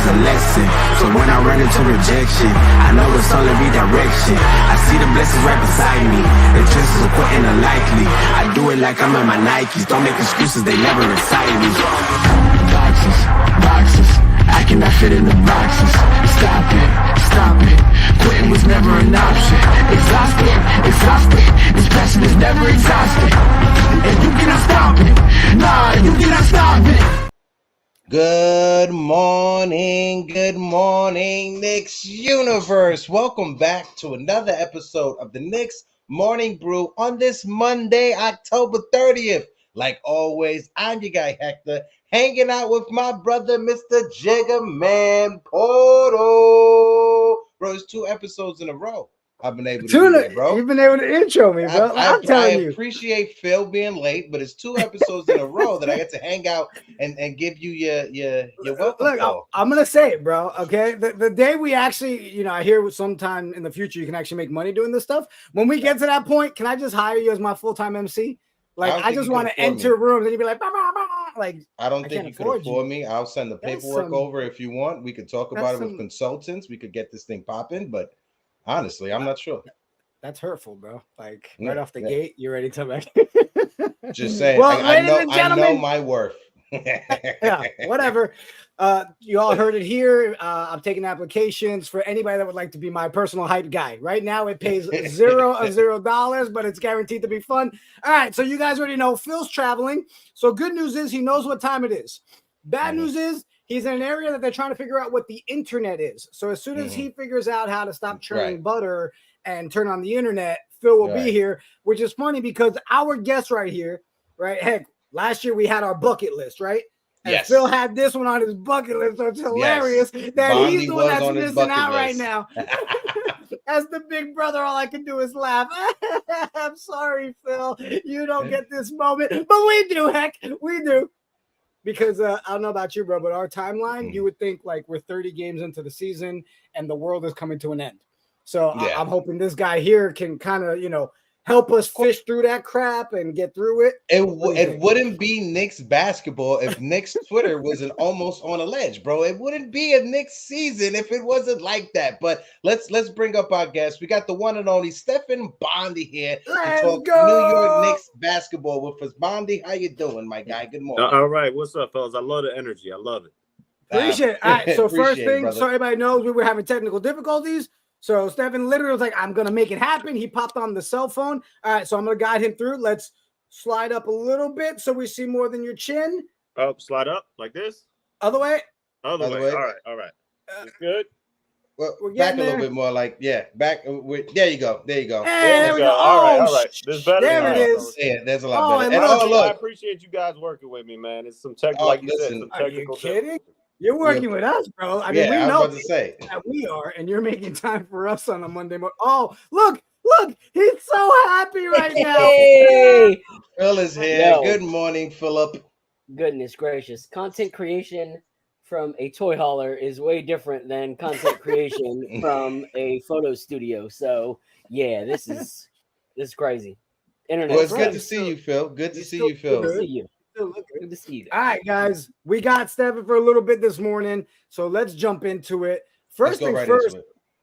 a lesson. So when I run into rejection, I know it's only redirection. I see the blessings right beside me. The chances of quitting are likely. I do it like I'm in my Nikes. Don't make excuses, they never excite me. Boxes, boxes, I cannot fit in the boxes. Stop it, stop it. Quitting was never an option. Exhausted, exhausted. This passion is never exhausted. And you cannot stop it. Nah, you cannot stop it. Good morning, Knicks universe. Welcome back to another episode of the Knicks Morning Brew on this Monday, October 30th. Like always, I'm your guy Hector, hanging out with my brother, Mr. Jiggaman Porto. Bro, it's 2 episodes in a row I've been able to do that, bro. You've been able to intro me, bro. I'm telling you. I appreciate Phil being late, but it's 2 episodes in a row that I get to hang out and give you your welcome. Look, I'm gonna say it, bro. Okay, the day we actually, I hear sometime in the future you can actually make money doing this stuff. When we get to that point, can I just hire you as my full-time MC? Like, I just want to enter rooms and you'd be like, bah, bah, bah. Like, I don't think you could afford me. I'll send the paperwork over if you want. We could talk about it with consultants. We could get this thing popping, but honestly, I'm not sure. That's hurtful, bro. Like, right off the gate, you're ready to make. Just saying. Well, I know my worth. Yeah, whatever. You all heard it here. I'm taking applications for anybody that would like to be my personal hype guy. Right now, it pays $0, but it's guaranteed to be fun. All right, so you guys already know Phil's traveling. So good news is he knows what time it is. Bad news is he's in an area that they're trying to figure out what the internet is. So as soon as he figures out how to stop churning butter and turn on the internet, Phil will be here, which is funny because our guest right here, right? Heck, last year we had our bucket list, right? And Phil had this one on his bucket list, so it's hilarious that Bondy he's the one that's missing out right now. As the big brother, all I can do is laugh. I'm sorry, Phil. You don't get this moment, but we do, heck, we do. Because I don't know about you, bro, but our timeline, you would think like we're 30 games into the season and the world is coming to an end. So I'm hoping this guy here can kind of, help us fish through that crap and get through it. It wouldn't be Knicks basketball if Knicks Twitter wasn't almost on a ledge, bro. It wouldn't be a Knicks season if it wasn't like that. But let's bring up our guest. We got the one and only STEFAN Bondy here to talk New York Knicks basketball with us. Bondy, how you doing, my guy? Good morning. All right, what's up, fellas? I love the energy. I love it. Appreciate it. All right, so first thing, so everybody knows we were having technical difficulties. So STEFAN literally was like, I'm going to make it happen. He popped on the cell phone. All right, so I'm going to guide him through. Let's slide up a little bit so we see more than your chin. Oh, slide up like this? Other way? Other way. All right. It's good. Well, back a little bit more like, back. There you go. There you go. There we go. All right. This better. There it is. Yeah, there's a lot better. And look, I appreciate you guys working with me, man. It's some technical, like you said, some technical. Are you kidding? You're working with us, bro. I mean, we know that we are, and you're making time for us on a Monday morning. Oh, look, he's so happy right now. Hey! Phil is here. Yo. Good morning, Philip. Goodness gracious. Content creation from a toy hauler is way different than content creation from a photo studio. So, yeah, this is crazy. Internet. Well, it's good to see you, Phil. Good to see you, Phil. Good to see you. Good to see you. All right, guys, we got STEFAN for a little bit this morning, so let's jump into it. First things first,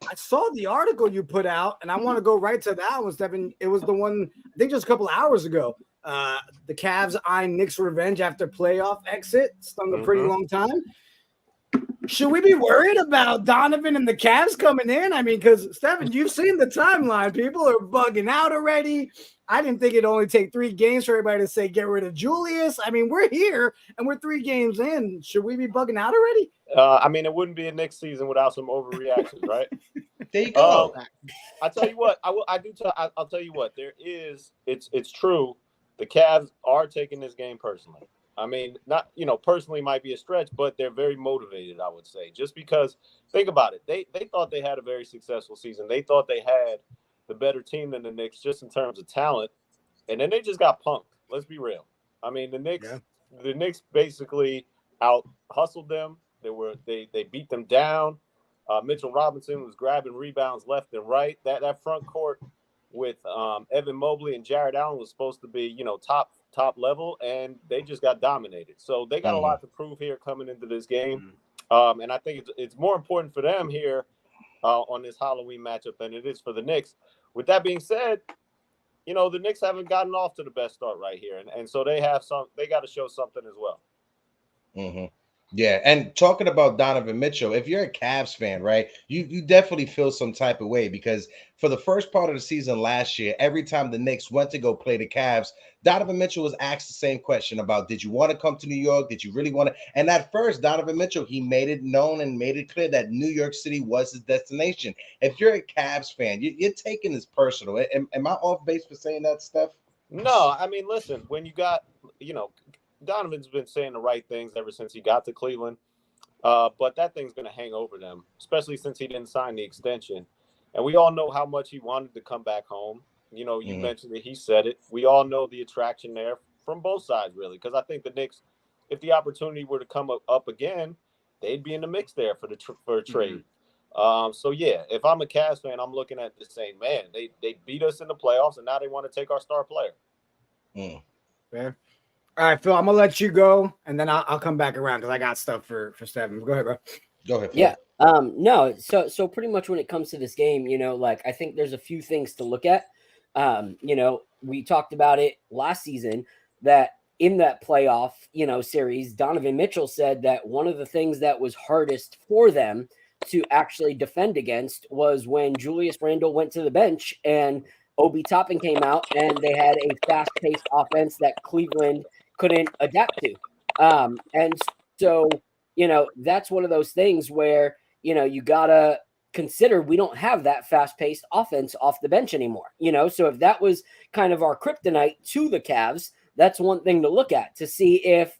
I saw the article you put out, and I want to go right to that one, STEFAN. It was the one, I think just a couple of hours ago. The Cavs eyeing Knicks revenge after playoff exit. Stung a pretty long time. Should we be worried about Donovan and the Cavs coming in? I mean, because, STEFAN, you've seen the timeline. People are bugging out already. I didn't think it'd only take 3 games for everybody to say, get rid of Julius. I mean, we're here, and we're 3 games in. Should we be bugging out already? I mean, it wouldn't be a Knicks season without some overreactions, right? There you go. I tell you what, I'll tell you what. It's true. The Cavs are taking this game personally. I mean, not, personally might be a stretch, but they're very motivated, I would say. Just because, think about it. They thought they had a very successful season. They thought they had the better team than the Knicks just in terms of talent. And then they just got punked. Let's be real. I mean, the Knicks basically out hustled them. They beat them down. Mitchell Robinson was grabbing rebounds left and right. That front court with Evan Mobley and Jared Allen was supposed to be, top level, and they just got dominated. So they got a lot to prove here coming into this game. And I think it's more important for them here on this Halloween matchup than it is for the Knicks. With that being said, the Knicks haven't gotten off to the best start right here, and so they got to show something as well. Mm-hmm. Yeah, and talking about Donovan Mitchell, if you're a Cavs fan, right, you definitely feel some type of way because for the first part of the season last year, every time the Knicks went to go play the Cavs, Donovan Mitchell was asked the same question about, did you want to come to New York? Did you really want to? And at first, Donovan Mitchell, he made it known and made it clear that New York City was his destination. If you're a Cavs fan, you're taking this personal. Am I off base for saying that, Steph? No, I mean, listen, when you got, Donovan's been saying the right things ever since he got to Cleveland. But that thing's going to hang over them, especially since he didn't sign the extension. And we all know how much he wanted to come back home. You mentioned it. He said it. We all know the attraction there from both sides, really, because I think the Knicks, if the opportunity were to come up again, they'd be in the mix there for a trade. So, yeah, if I'm a Cavs fan, I'm looking at this saying, man, they beat us in the playoffs, and now they want to take our star player. Fair. All right, Phil, I'm gonna let you go, and then I'll come back around because I got stuff for Stephen. Go ahead, bro. Go ahead, Phil. Yeah. No. So pretty much when it comes to this game, I think there's a few things to look at. We talked about it last season that in that playoff, series, Donovan Mitchell said that one of the things that was hardest for them to actually defend against was when Julius Randle went to the bench and Obi Toppin came out and they had a fast-paced offense that Cleveland couldn't adapt to. And so, that's one of those things where, you got to consider we don't have that fast-paced offense off the bench anymore. So if that was kind of our kryptonite to the Cavs, that's one thing to look at to see if,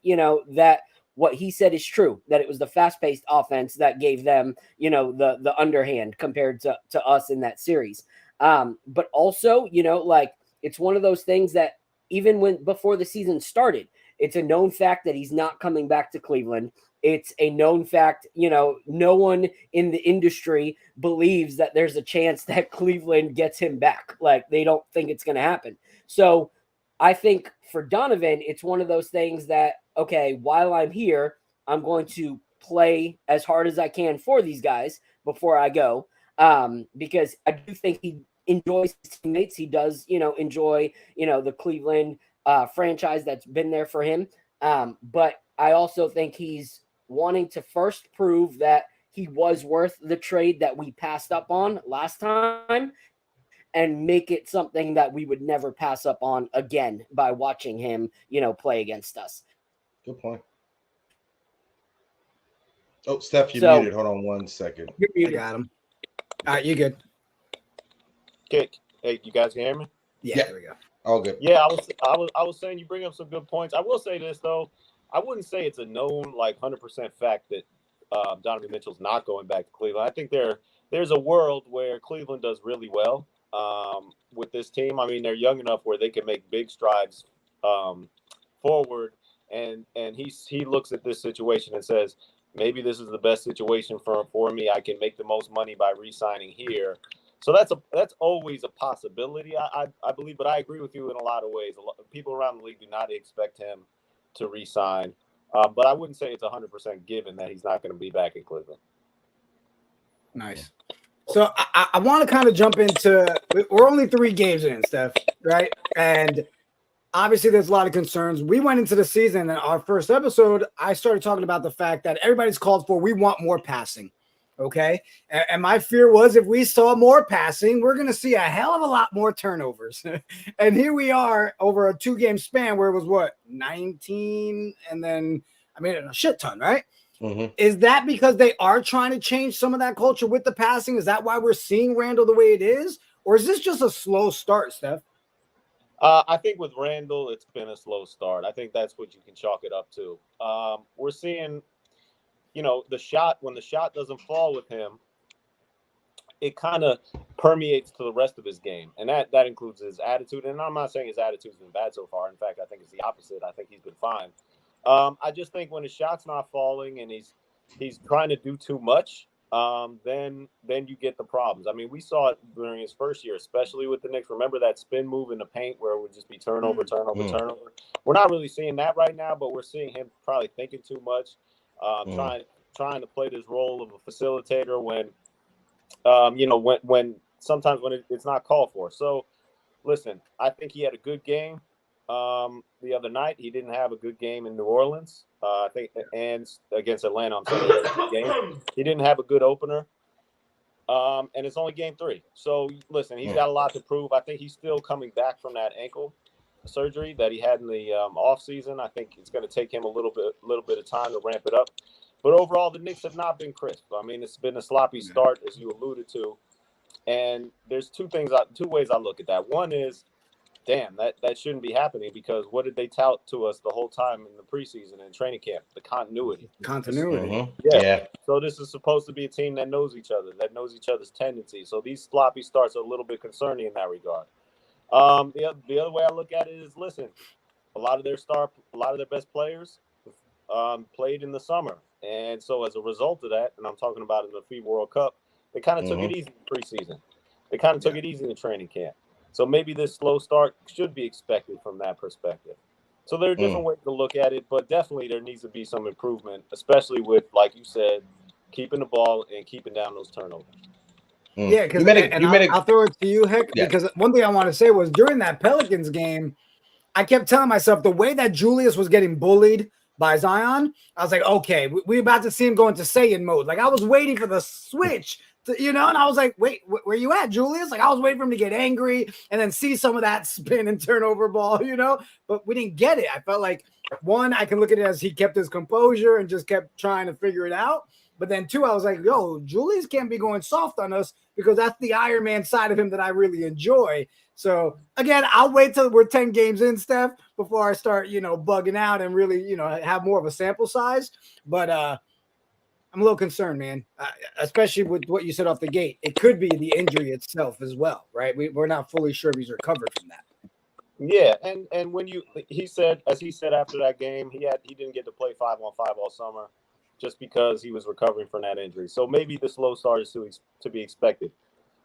that what he said is true, that it was the fast-paced offense that gave them, the underhand compared to us in that series. But also, it's one of those things that even before the season started, it's a known fact that he's not coming back to Cleveland. It's a known fact, no one in the industry believes that there's a chance that Cleveland gets him back. Like, they don't think it's going to happen. So I think for Donovan, it's one of those things that, okay, while I'm here, I'm going to play as hard as I can for these guys before I go. Because I do think he enjoys his teammates. He does, enjoy, the Cleveland franchise that's been there for him. But I also think he's wanting to first prove that he was worth the trade that we passed up on last time and make it something that we would never pass up on again by watching him, play against us. Good point. Oh, Steph, you're muted. Hold on 1 second. You're muted. Got him. All right, you good. Okay. Hey, you guys can hear me? Yeah, there we go. All good. Yeah, I was saying you bring up some good points. I will say this though, I wouldn't say it's a known 100% fact that Donovan Mitchell's not going back to Cleveland. I think there's a world where Cleveland does really well with this team. I mean, they're young enough where they can make big strides forward, and he looks at this situation and says, maybe this is the best situation for me. I can make the most money by re-signing here. So that's always a possibility, I believe. But I agree with you in a lot of ways. People around the league do not expect him to re-sign. But I wouldn't say it's 100% given that he's not going to be back in Cleveland. Nice. So I want to kind of jump into – we're only 3 games in, Steph, right? And obviously there's a lot of concerns. We went into the season, and our first episode, I started talking about the fact that everybody's called for we want more passing, okay? And my fear was if we saw more passing, we're going to see a hell of a lot more turnovers. And here we are over a 2-game span where it was, 19 and then, a shit ton, right? Mm-hmm. Is that because they are trying to change some of that culture with the passing? Is that why we're seeing Randle the way it is? Or is this just a slow start, Steph? I think with Randle, it's been a slow start. I think that's what you can chalk it up to. We're seeing, the shot, when the shot doesn't fall with him, it kind of permeates to the rest of his game. And that includes his attitude. And I'm not saying his attitude's been bad so far. In fact, I think it's the opposite. I think he's been fine. I just think when his shot's not falling and he's trying to do too much, then you get the problems. I mean, we saw it during his first year, especially with the Knicks. Remember that spin move in the paint where it would just be turnover. We're not really seeing that right now, but we're seeing him probably thinking too much, trying to play this role of a facilitator when, when sometimes when it's not called for. So, listen, I think he had a good game the other night. He didn't have a good game in New Orleans, I think, and against Atlanta. I'm sorry, he had a good game. He didn't have a good opener. And it's only game 3. So listen, he's got a lot to prove. I think he's still coming back from that ankle surgery that he had in the off season. I think it's going to take him a little bit of time to ramp it up. But overall, the Knicks have not been crisp. I mean, it's been a sloppy start, as you alluded to. And there's two ways I look at that. One is, damn, that shouldn't be happening, because what did they tout to us the whole time in the preseason and training camp? The continuity. Yeah. So this is supposed to be a team that knows each other, that knows each other's tendencies. So these sloppy starts are a little bit concerning in that regard. The other way I look at it is, listen, a lot of their best players played in the summer. And so as a result of that, and I'm talking about in the FIBA World Cup, they kind of took it easy in preseason. They kind of took it easy in training camp. So maybe this slow start should be expected from that perspective. So there are different ways to look at it, but definitely there needs to be some improvement, especially with, like you said, keeping the ball and keeping down those turnovers. Yeah, because I'll throw it to you, Heck, because one thing I want to say was during that Pelicans game, I kept telling myself the way that Julius was getting bullied by Zion, I was like, okay, we're about to see him go into Saiyan mode. Like, I was waiting for the switch, and I was like, wait, where you at, Julius? Like, I was waiting for him to get angry and then see some of that spin and turnover ball, but we didn't get it. I felt like, one, I can look at it as he kept his composure and just kept trying to figure it out. But then, two, I was like, yo, Julius can't be going soft on us, because that's the Iron Man side of him that I really enjoy. So, again, I'll wait till we're 10 games in, Steph, before I start, bugging out and really, have more of a sample size. But I'm a little concerned, man, especially with what you said off the gate. It could be the injury itself as well, right? We're not fully sure if he's recovered from that. Yeah, and when he said after that game, he didn't get to play 5-on-5 all summer, just because he was recovering from that injury. So maybe the slow start is to be expected.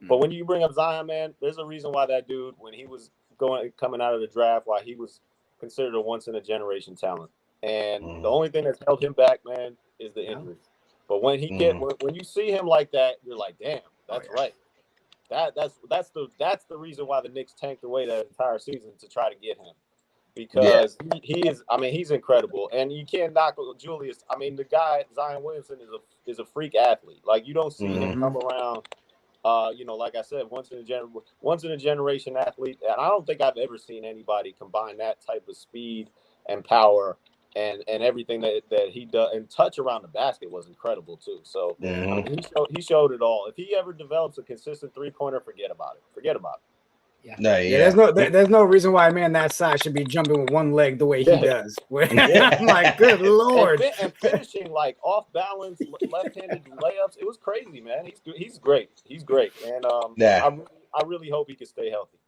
But when you bring up Zion, man, there's a reason why that dude, when he was coming out of the draft, why he was considered a once-in-a-generation talent. And the only thing that's held him back, man, is the injuries. But when when you see him like that, you're like, damn, that's right. That's the reason why the Knicks tanked away that entire season, to try to get him. Because he is, I mean, he's incredible, and you can't knock Julius. I mean, the guy Zion Williamson is a freak athlete. Like, you don't see him come around. Like I said, once in a generation athlete, and I don't think I've ever seen anybody combine that type of speed and power and everything that he does. And touch around the basket was incredible too. So I mean, he showed it all. If he ever develops a consistent 3-pointer, forget about it. Yeah. There's no reason why a man that size should be jumping with one leg the way he does. I'm like, good Lord. And finishing like off balance, left-handed layups. It was crazy, man. He's great. And I really hope he can stay healthy.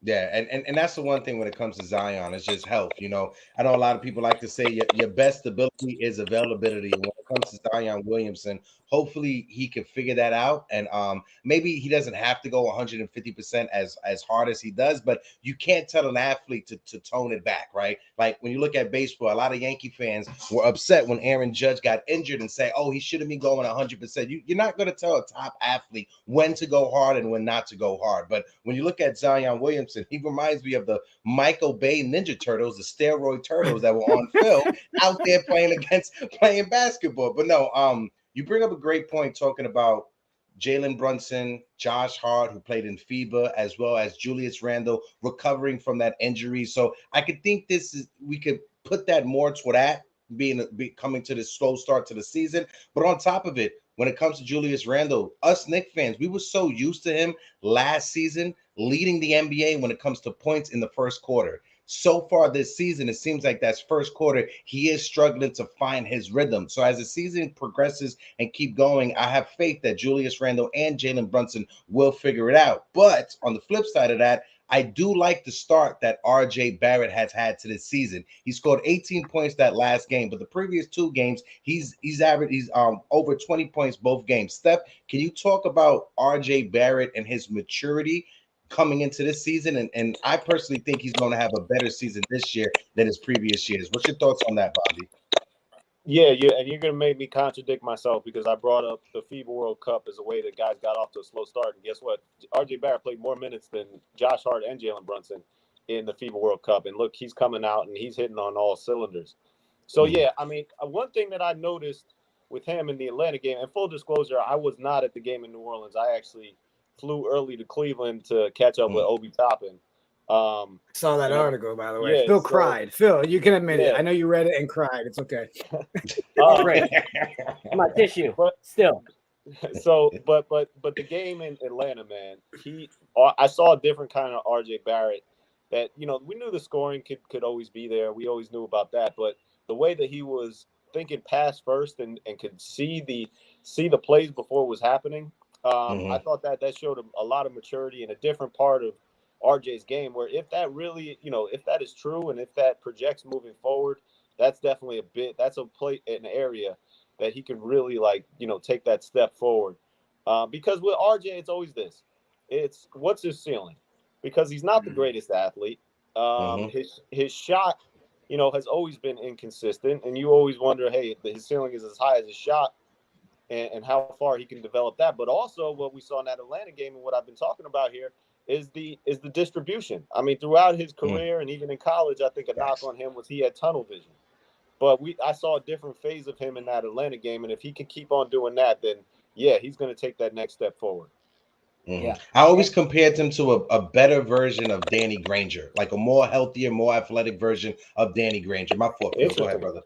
Yeah, and that's the one thing when it comes to Zion, it's just health. I know a lot of people like to say your best ability is availability. When it comes to Zion Williamson, hopefully he can figure that out, and maybe he doesn't have to go 150% as hard as he does, but you can't tell an athlete to tone it back, right? Like when you look at baseball, a lot of Yankee fans were upset when Aaron Judge got injured and say, oh, he shouldn't be going 100%. You're not going to tell a top athlete when to go hard and when not to go hard. But when you look at Zion Williamson, he reminds me of the Michael Bay Ninja Turtles, the steroid turtles that were on film out there playing basketball. But no, you bring up a great point talking about Jalen Brunson, Josh Hart, who played in FIBA, as well as Julius Randle recovering from that injury. So I could think we could put that more toward that coming to this slow start to the season. But on top of it, when it comes to Julius Randle, us Knicks fans, we were so used to him last season leading the NBA when it comes to points in the first quarter. So far this season, it seems like that's first quarter, he is struggling to find his rhythm. So as the season progresses and keep going, I have faith that Julius Randle and Jalen Brunson will figure it out. But on the flip side of that, I do like the start that RJ Barrett has had to this season. He scored 18 points that last game, but the previous 2 games, he's over 20 points both games. Steph, can you talk about RJ Barrett and his maturity coming into this season? And I personally think he's going to have a better season this year than his previous years. What's your thoughts on that, Bondy? Yeah, and you're gonna make me contradict myself because I brought up the FIBA World Cup as a way that guys got off to a slow start. And guess what? RJ Barrett played more minutes than Josh Hart and Jalen Brunson in the FIBA World Cup. And look, he's coming out and he's hitting on all cylinders. So yeah, I mean, one thing that I noticed with him in the Atlanta game, and full disclosure, I was not at the game in New Orleans. I actually flew early to Cleveland to catch up with Obi Toppin. Saw that article, by the way. Yeah, Phil cried. Phil, you can admit it. Yeah. I know you read it and cried. It's okay. Great. My tissue. But Still. so, but the game in Atlanta, man, I saw a different kind of RJ Barrett. That we knew the scoring could always be there. We always knew about that, but the way that he was thinking pass first and could see the plays before it was happening, I thought that showed a lot of maturity and a different part of RJ's game, where if that really, if that is true and if that projects moving forward, that's definitely that's an area that he can really take that step forward. Because with RJ, it's always this. It's what's his ceiling? Because he's not the greatest athlete. His shot, has always been inconsistent, and you always wonder, hey, his ceiling is as high as his shot, and how far he can develop that. But also, what we saw in that Atlanta game, and what I've been talking about here, is the distribution. I mean, throughout his career and even in college, I think a knock on him was he had tunnel vision. But I saw a different phase of him in that Atlanta game, and if he can keep on doing that, then yeah, he's going to take that next step forward. Yeah, I always compared him to a better version of Danny Granger, like a more healthier, more athletic version of Danny Granger. My fault. Go ahead, brother.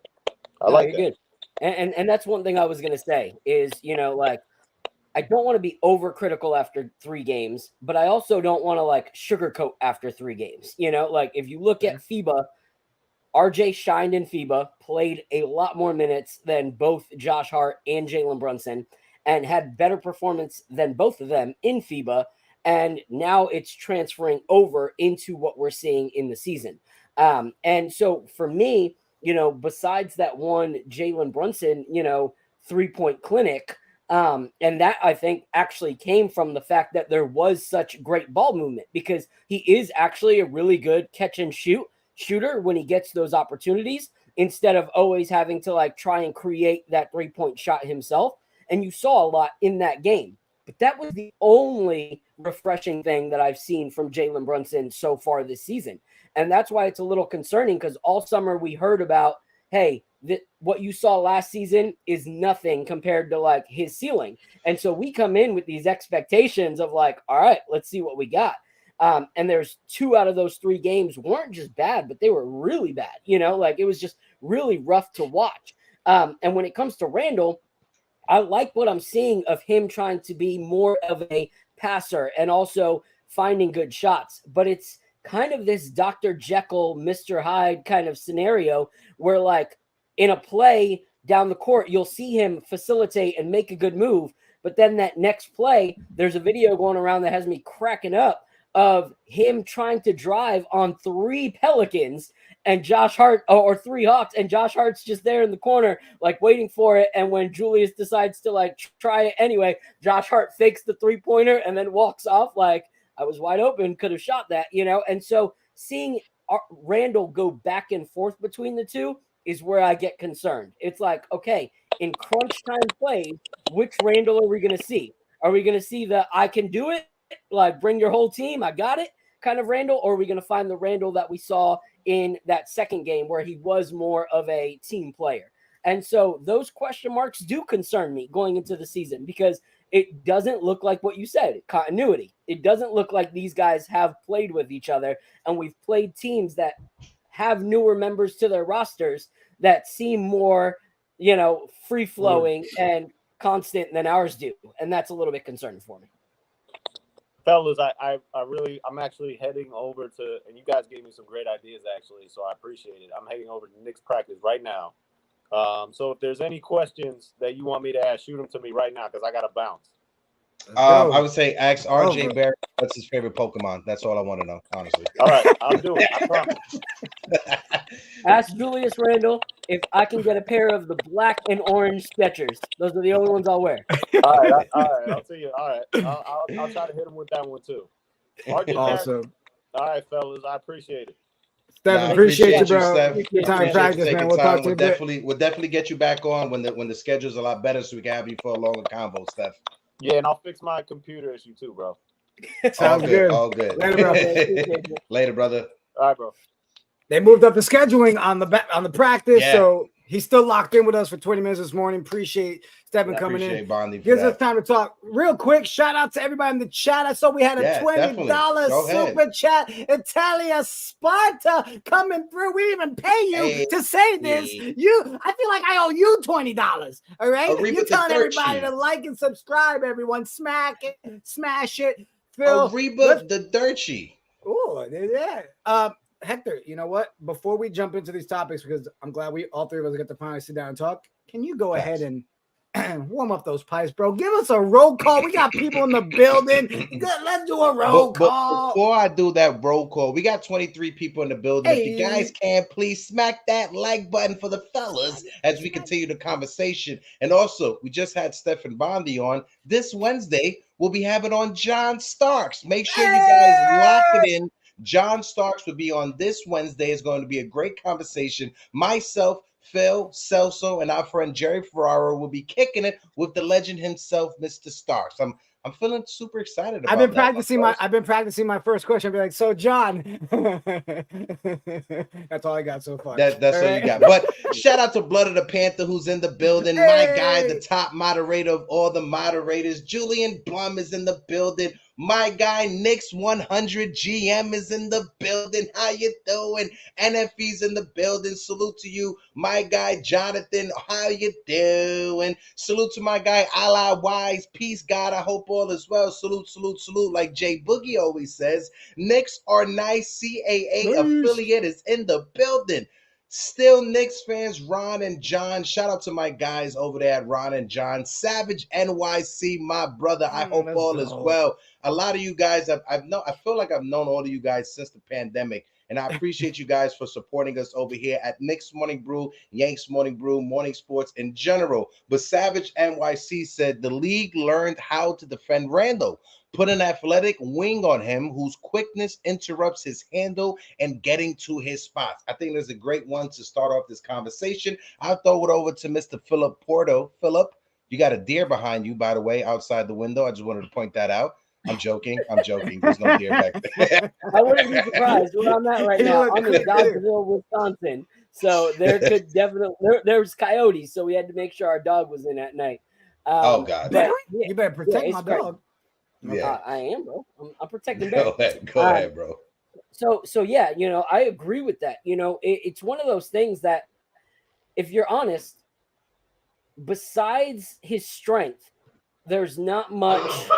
I like that. Good. And that's one thing I was going to say is, I don't want to be overcritical after 3 games, but I also don't want to sugarcoat after 3 games. If you look at FIBA, RJ shined in FIBA, played a lot more minutes than both Josh Hart and Jalen Brunson, and had better performance than both of them in FIBA. And now it's transferring over into what we're seeing in the season. And so for me, besides that one Jalen Brunson, 3-point clinic, and that I think actually came from the fact that there was such great ball movement, because he is actually a really good catch and shooter when he gets those opportunities, instead of always having to try and create that 3-point shot himself. And you saw a lot in that game. But that was the only refreshing thing that I've seen from Jalen Brunson so far this season. And that's why it's a little concerning, because all summer we heard about, hey, what you saw last season is nothing compared to his ceiling. And so we come in with these expectations of all right, let's see what we got. And there's 2 out of those 3 games weren't just bad, but they were really bad. It was just really rough to watch. And when it comes to Randall, I like what I'm seeing of him trying to be more of a passer and also finding good shots. But it's kind of this Dr. Jekyll, Mr. Hyde kind of scenario where in a play down the court, you'll see him facilitate and make a good move. But then that next play, there's a video going around that has me cracking up of him trying to drive on 3 Pelicans and Josh Hart, or 3 Hawks, and Josh Hart's just there in the corner, waiting for it. And when Julius decides to try it anyway, Josh Hart fakes the 3-pointer and then walks off I was wide open, could have shot that, And so seeing Randall go back and forth between the 2 is where I get concerned. It's okay, in crunch time plays, which Randall are we going to see? Are we going to see the I can do it, bring your whole team, I got it kind of Randall, or are we going to find the Randall that we saw in that second game where he was more of a team player? And so those question marks do concern me going into the season, because it doesn't look like what you said, continuity. It doesn't look like these guys have played with each other, and we've played teams that have newer members to their rosters that seem more, free-flowing and constant than ours do. And that's a little bit concerning for me. Fellas, I'm actually heading over to, and you guys gave me some great ideas actually, so I appreciate it. I'm heading over to Knicks practice right now. So if there's any questions that you want me to ask, shoot them to me right now, because I got to bounce. I would say ask RJ Barrett what's his favorite Pokemon. That's all I want to know, honestly. All right, I'll do it. I promise. Ask Julius Randle if I can get a pair of the black and orange Skechers. Those are the only ones I'll wear. All right. I'll see you. All right, I'll try to hit him with that one too. RJ Awesome. Barrett. All right, fellas, I appreciate it. Stefan, I appreciate you, Steph. bro. Good time in practice, man. We'll talk to you. We'll definitely get you back on when the schedule's a lot better, so we can have you for a longer convo, Steph. Yeah, and I'll fix my computer issue too, bro. Sounds good. All good. Later, bro. Later, brother. All right, bro. They moved up the scheduling on the practice, so he's still locked in with us for 20 minutes this morning. Appreciate Stefan coming in. Bondy Gives us time to talk real quick. Shout out to everybody in the chat. I saw we had a $20 super chat. Italia Sparta coming through. We even pay you to say this. I feel like I owe you $20. All right, you're telling everybody to like and subscribe. Everyone, smash it. Phil, Ariba the Dirty. Oh, yeah. Hector, you know what? Before we jump into these topics, because I'm glad we all three of us get to finally sit down and talk, can you go ahead and warm up those pipes, bro? Give us a roll call. We got people in the building. Let's do a roll call. Before I do that roll call, we got 23 people in the building. If you guys can, please smack that like button for the fellas as we continue the conversation. And also, we just had Stefan Bondy on. This Wednesday, we'll be having on John Starks. Make sure you guys lock it in. John Starks will be on this Wednesday. It's going to be a great conversation. Myself, Phil, Celso, and our friend Jerry Ferrara will be kicking it with the legend himself, Mr. Starks. I'm feeling super excited about I've been practicing my first question. I'll be like, so John. That's all I got so far. That's all you got. But shout out to Blood of the Panther, who's in the building. My guy, the top moderator of all the moderators. Julian Blum is in the building. My guy, Knicks 100 GM is in the building. How you doing? NFE's in the building. Salute to you. My guy, Jonathan, how you doing? Salute to my guy, Allah Wise. Peace, God. I hope all is well. Salute, salute, salute. Like Jay Boogie always says, Knicks are nice. CAA affiliate is in the building. Still Knicks fans, Ron and John. Shout out to my guys over there at Ron and John. Savage NYC, my brother. I hope all is well. A lot of you guys, I feel like I've known all of you guys since the pandemic. And I appreciate you guys for supporting us over here at Knicks Morning Brew, Yanks Morning Brew, Morning Sports in general. But Savage NYC said the league learned how to defend Randall. Put an athletic wing on him whose quickness interrupts his handle and getting to his spots. I think there's a great one to start off this conversation. I'll throw it over to Mr. Philip Porto. Philip, you got a deer behind you, by the way, outside the window. I just wanted to point that out. I'm joking. There's no deer back there. I wouldn't be surprised. Where I'm at right now, I'm in Dodgeville, Wisconsin. So there could definitely there's coyotes. So we had to make sure our dog was in at night. Oh God! But, you better protect my dog. Yeah, I am, bro. I'm protecting. Go ahead, bro. So yeah, I agree with that. It's one of those things that, if you're honest, besides his strength, there's not much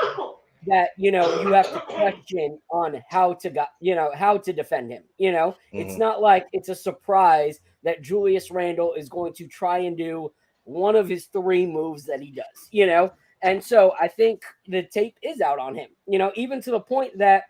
that you have to question on how to defend him. It's not like it's a surprise that Julius Randle is going to try and do one of his 3 moves that he does. And so I think the tape is out on him, even to the point that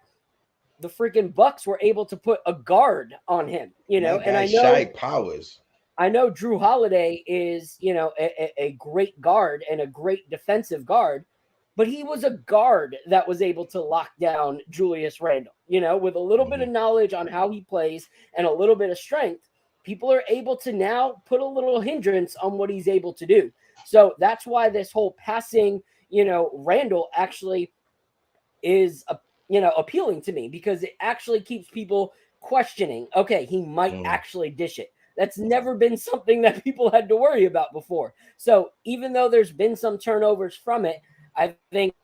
the freaking Bucks were able to put a guard on him, and I know Shy Powers. I know Drew Holiday is, a great guard and a great defensive guard, but he was a guard that was able to lock down Julius Randle, with a little bit of knowledge on how he plays and a little bit of strength. People are able to now put a little hindrance on what he's able to do. So that's why this whole passing, Randle actually is, appealing to me, because it actually keeps people questioning, okay, he might actually dish it. That's never been something that people had to worry about before. So even though there's been some turnovers from it, I think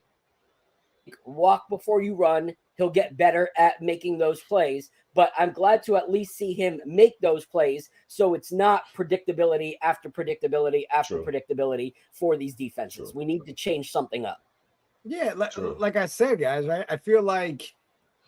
walk before you run, he'll get better at making those plays. But I'm glad to at least see him make those plays, so it's not predictability after predictability after predictability for these defenses. We need to change something up. Yeah, like I said, guys, right? I feel like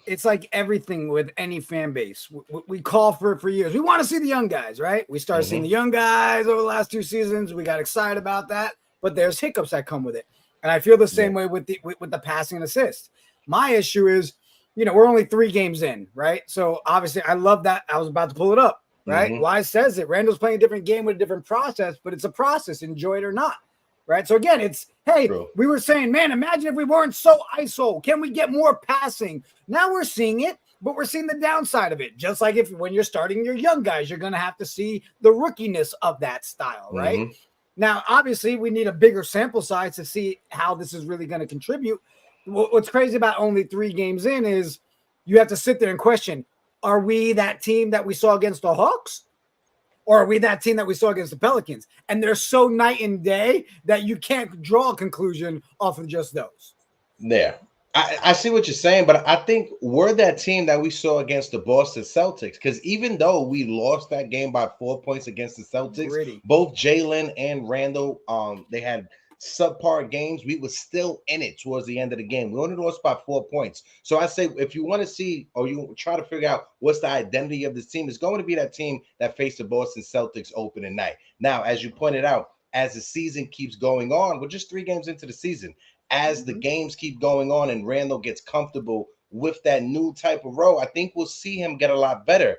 it's like everything with any fan base. We call for it for years. We want to see the young guys, right? We started seeing the young guys over the last 2 seasons. We got excited about that, but there's hiccups that come with it. And I feel the same way with the passing and assist. My issue is, we're only 3 games in, right? So obviously I love that. I was about to pull it up, right? Wise says it. Randall's playing a different game with a different process, but it's a process, enjoy it or not, right? So again, it's, hey, we were saying, man, imagine if we weren't so ISO. Can we get more passing? Now we're seeing it. but we're seeing the downside of it. Just like when you're starting your young guys, you're going to have to see the rookiness of that style, right? Mm-hmm. Now, obviously, we need a bigger sample size to see how this is really going to contribute. What's crazy about only 3 games in is you have to sit there and question, are we that team that we saw against the Hawks? Or are we that team that we saw against the Pelicans? And they're so night and day that you can't draw a conclusion off of just those. Yeah. I see what you're saying, but I think we're that team that we saw against the Boston Celtics, because even though we lost that game by 4 points against the Celtics, both Jalen and Randall, they had subpar games. We were still in it towards the end of the game. We only lost by 4 points. So I say, if you want to see, or you try to figure out what's the identity of this team, it's going to be that team that faced the Boston Celtics opening night. Now, as you pointed out, as the season keeps going on, we're just 3 games into the season. As the games keep going on and Randall gets comfortable with that new type of role, I think we'll see him get a lot better.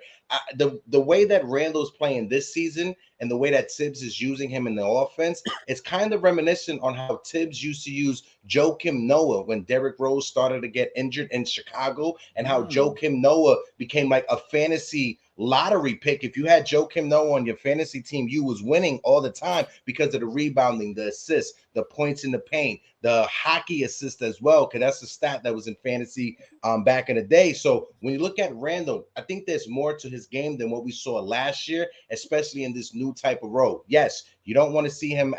The way that Randall's playing this season and the way that Tibbs is using him in the offense, it's kind of reminiscent on how Tibbs used to use Joakim Noah when Derrick Rose started to get injured in Chicago, and how Joakim Noah became like a fantasy lottery pick. If you had Joakim Noah on your fantasy team, you was winning all the time because of the rebounding, the assists, the points in the paint, the hockey assist as well, because that's the stat that was in fantasy back in the day. So when you look at Randall, I think there's more to his game than what we saw last year, especially in this new type of role. Yes, you don't want to see him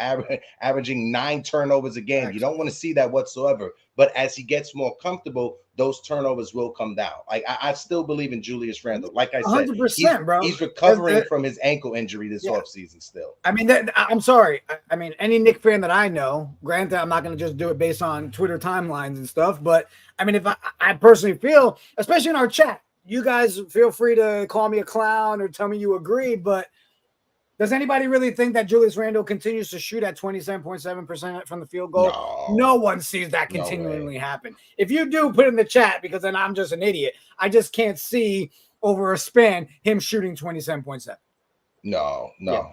averaging 9 turnovers a game. You don't want to see that whatsoever. But as he gets more comfortable, those turnovers will come down. Like I still believe in Julius Randle. Like I said, 100%, bro. He's recovering from his ankle injury this offseason still. I mean, I'm sorry. I mean, any Knicks fan that I know, granted, I'm not going to just do it based on Twitter timelines and stuff, but I mean, if I personally feel, especially in our chat, you guys feel free to call me a clown or tell me you agree, but does anybody really think that Julius Randle continues to shoot at 27.7% from the field goal? No one sees that continually happen. If you do, put in the chat, because then I'm just an idiot. I just can't see over a span him shooting 27.7. No.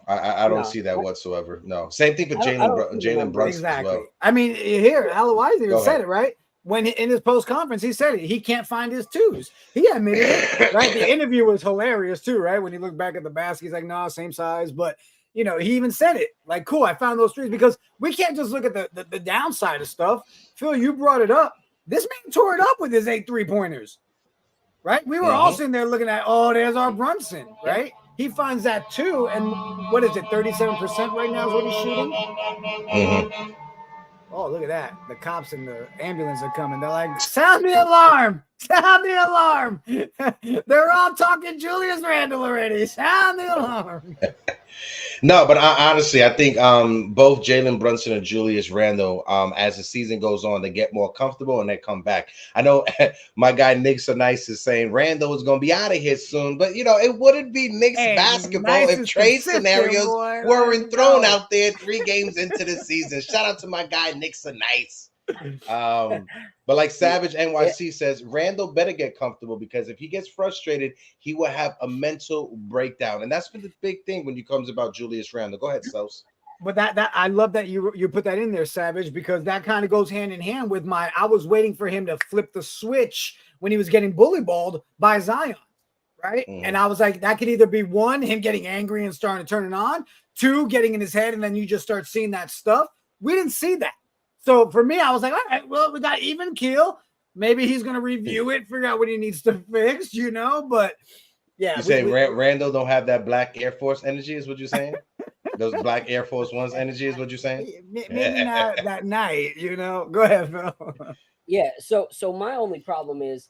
I don't see that whatsoever. No. Same thing for Jalen Brunson as well. I mean, here, Alois even said it, right? When in his post conference, he said it. He can't find his 2s. He admitted it, right? The interview was hilarious too, right? When he looked back at the basket, he's like, "No, same size." But he even said it, like, "Cool, I found those 3s," because we can't just look at the downside of stuff. Phil, you brought it up. This man tore it up with his 8 3-pointers, right? We were all sitting there looking at, oh, there's our Brunson, right? He finds that too, and what is it? 37% right now is what he's shooting. Mm-hmm. Oh, look at that. The cops and the ambulance are coming. They're like, sound the alarm. Sound the alarm. They're all talking Julius Randle already. Sound the alarm. No, but honestly, I think both Jalen Brunson and Julius Randle, as the season goes on, they get more comfortable and they come back. I know my guy Knicks are nice is saying Randle is going to be out of here soon, but it wouldn't be Knicks basketball if trade scenarios weren't thrown out there 3 games into the season. Shout out to my guy Knicks are nice. But like Savage NYC says, Randle better get comfortable, because if he gets frustrated, he will have a mental breakdown, and that's been the big thing when it comes about Julius Randle. Go ahead, Sos. But that I love that you put that in there, Savage, because that kind of goes hand in hand with I was waiting for him to flip the switch when he was getting bully balled by Zion, right? And I was like, that could either be 1, him getting angry and starting to turn it on, 2, getting in his head, and then you just start seeing that stuff. We didn't see that. So for me, I was like, all right, well, we got even keel. Maybe he's going to review it, figure out what he needs to fix, but yeah. You saying Randle don't have that black Air Force energy is what you're saying? Those black Air Force Ones energy is what you're saying? Maybe not that night, Go ahead, Phil. Yeah, so my only problem is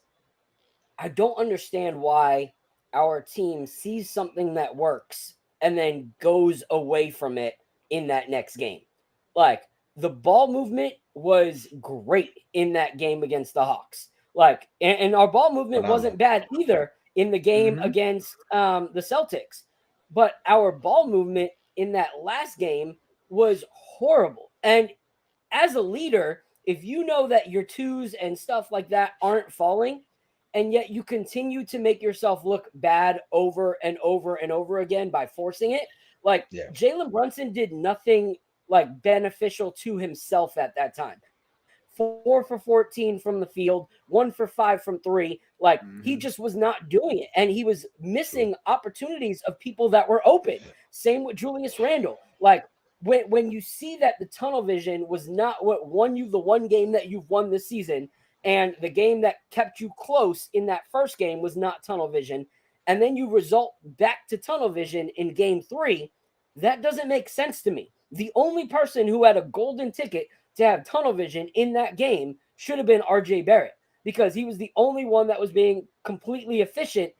I don't understand why our team sees something that works and then goes away from it in that next game. Like, the ball movement was great in that game against the Hawks. And our ball movement wasn't bad either in the game against the Celtics. But our ball movement in that last game was horrible. And as a leader, if you know that your 2s and stuff like that aren't falling, and yet you continue to make yourself look bad over and over and over again by forcing it, Jalen Brunson did nothing beneficial to himself at that time. 4 for 14 from the field, 1 for 5 from 3. Like, he just was not doing it. And he was missing opportunities of people that were open. Same with Julius Randle. Like, when you see that the tunnel vision was not what won you the one game that you've won this season, and the game that kept you close in that first game was not tunnel vision, and then you result back to tunnel vision in game 3, that doesn't make sense to me. The only person who had a golden ticket to have tunnel vision in that game should have been RJ Barrett, because he was the only one that was being completely efficient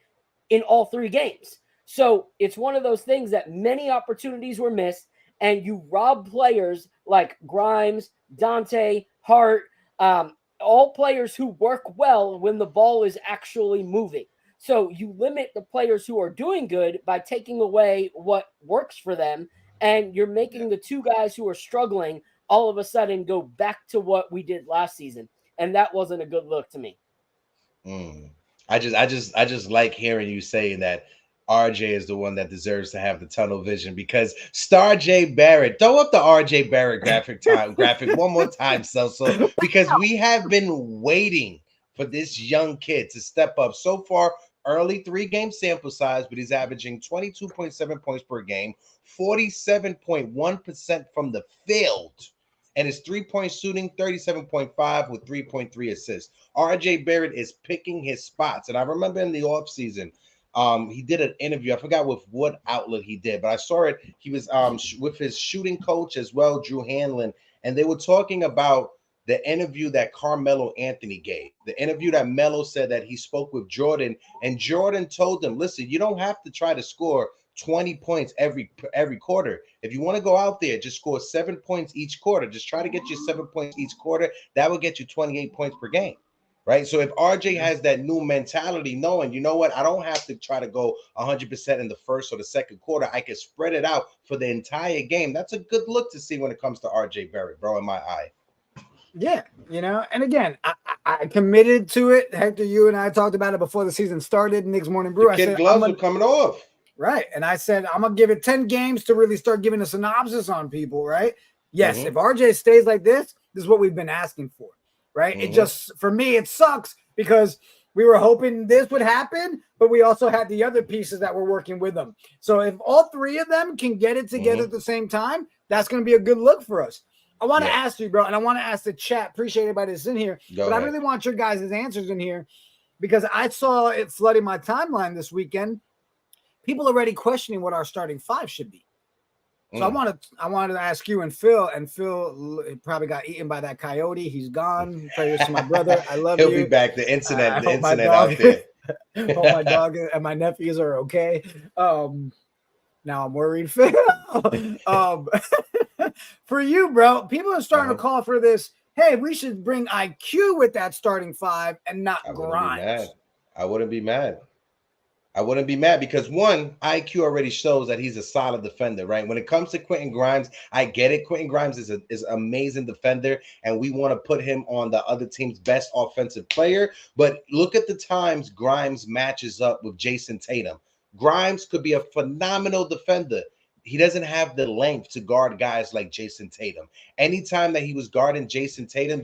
in all 3 games. So it's one of those things that many opportunities were missed, and you rob players like Grimes, Dante, Hart, all players who work well when the ball is actually moving. So you limit the players who are doing good by taking away what works for them, and you're making the 2 guys who are struggling all of a sudden go back to what we did last season. And that wasn't a good look to me. I just like hearing you saying that RJ is the one that deserves to have the tunnel vision, because Star J Barrett, throw up the RJ Barrett graphic one more time, Celso, because we have been waiting for this young kid to step up. So far, early 3-game sample size, but he's averaging 22.7 points per game, 47.1% from the field, and his 3-point shooting 37.5 with 3.3 assists. RJ Barrett is picking his spots, and I remember in the offseason, he did an interview. I forgot with what outlet he did, but I saw it. He was with his shooting coach as well, Drew Hanlon, and they were talking about the interview that Carmelo Anthony gave. The interview that Melo said that he spoke with Jordan, and Jordan told him, listen, you don't have to try to score 20 points every quarter. If you want to go out there, just score 7 points each quarter. Just try to get you 7 points each quarter. That will get you 28 points per game. Right. So if RJ has that new mentality, knowing, you know what, I don't have to try to go 100% in the first or the second quarter. I can spread it out for the entire game. That's a good look to see when it comes to RJ Barrett, bro, in my eye. Yeah, and again, I committed to it. Hector, you and I talked about it before the season started. Knicks Morning Brew. The kid gloves were coming off. Right. And I said, I'm going to give it 10 games to really start giving a synopsis on people, right? Yes, if RJ stays like this is what we've been asking for. Right. It just, for me, it sucks because we were hoping this would happen, but we also had the other pieces that were working with them. So if all 3 of them can get it together at the same time, that's going to be a good look for us. I want to ask you, bro, and I want to ask the chat. Appreciate everybody that's in here, but I really want your guys' answers in here, because I saw it flooding my timeline this weekend. People already questioning what our starting 5 should be. So I wanted to ask you and Phil probably got eaten by that coyote. He's gone. Prayers to my brother. I love you. He'll be back. The incident out there. Hope my dog and my nephews are okay. Now I'm worried, Phil. For you, bro, people are starting to call for this. Hey, we should bring IQ with that starting 5 and not Grimes. I wouldn't be mad. Because one, IQ already shows that he's a solid defender, right? When it comes to Quentin Grimes, I get it. Quentin Grimes is an amazing defender, and we want to put him on the other team's best offensive player. But look at the times Grimes matches up with Jason Tatum. Grimes could be a phenomenal defender. He doesn't have the length to guard guys like Jason Tatum. Anytime that he was guarding Jason Tatum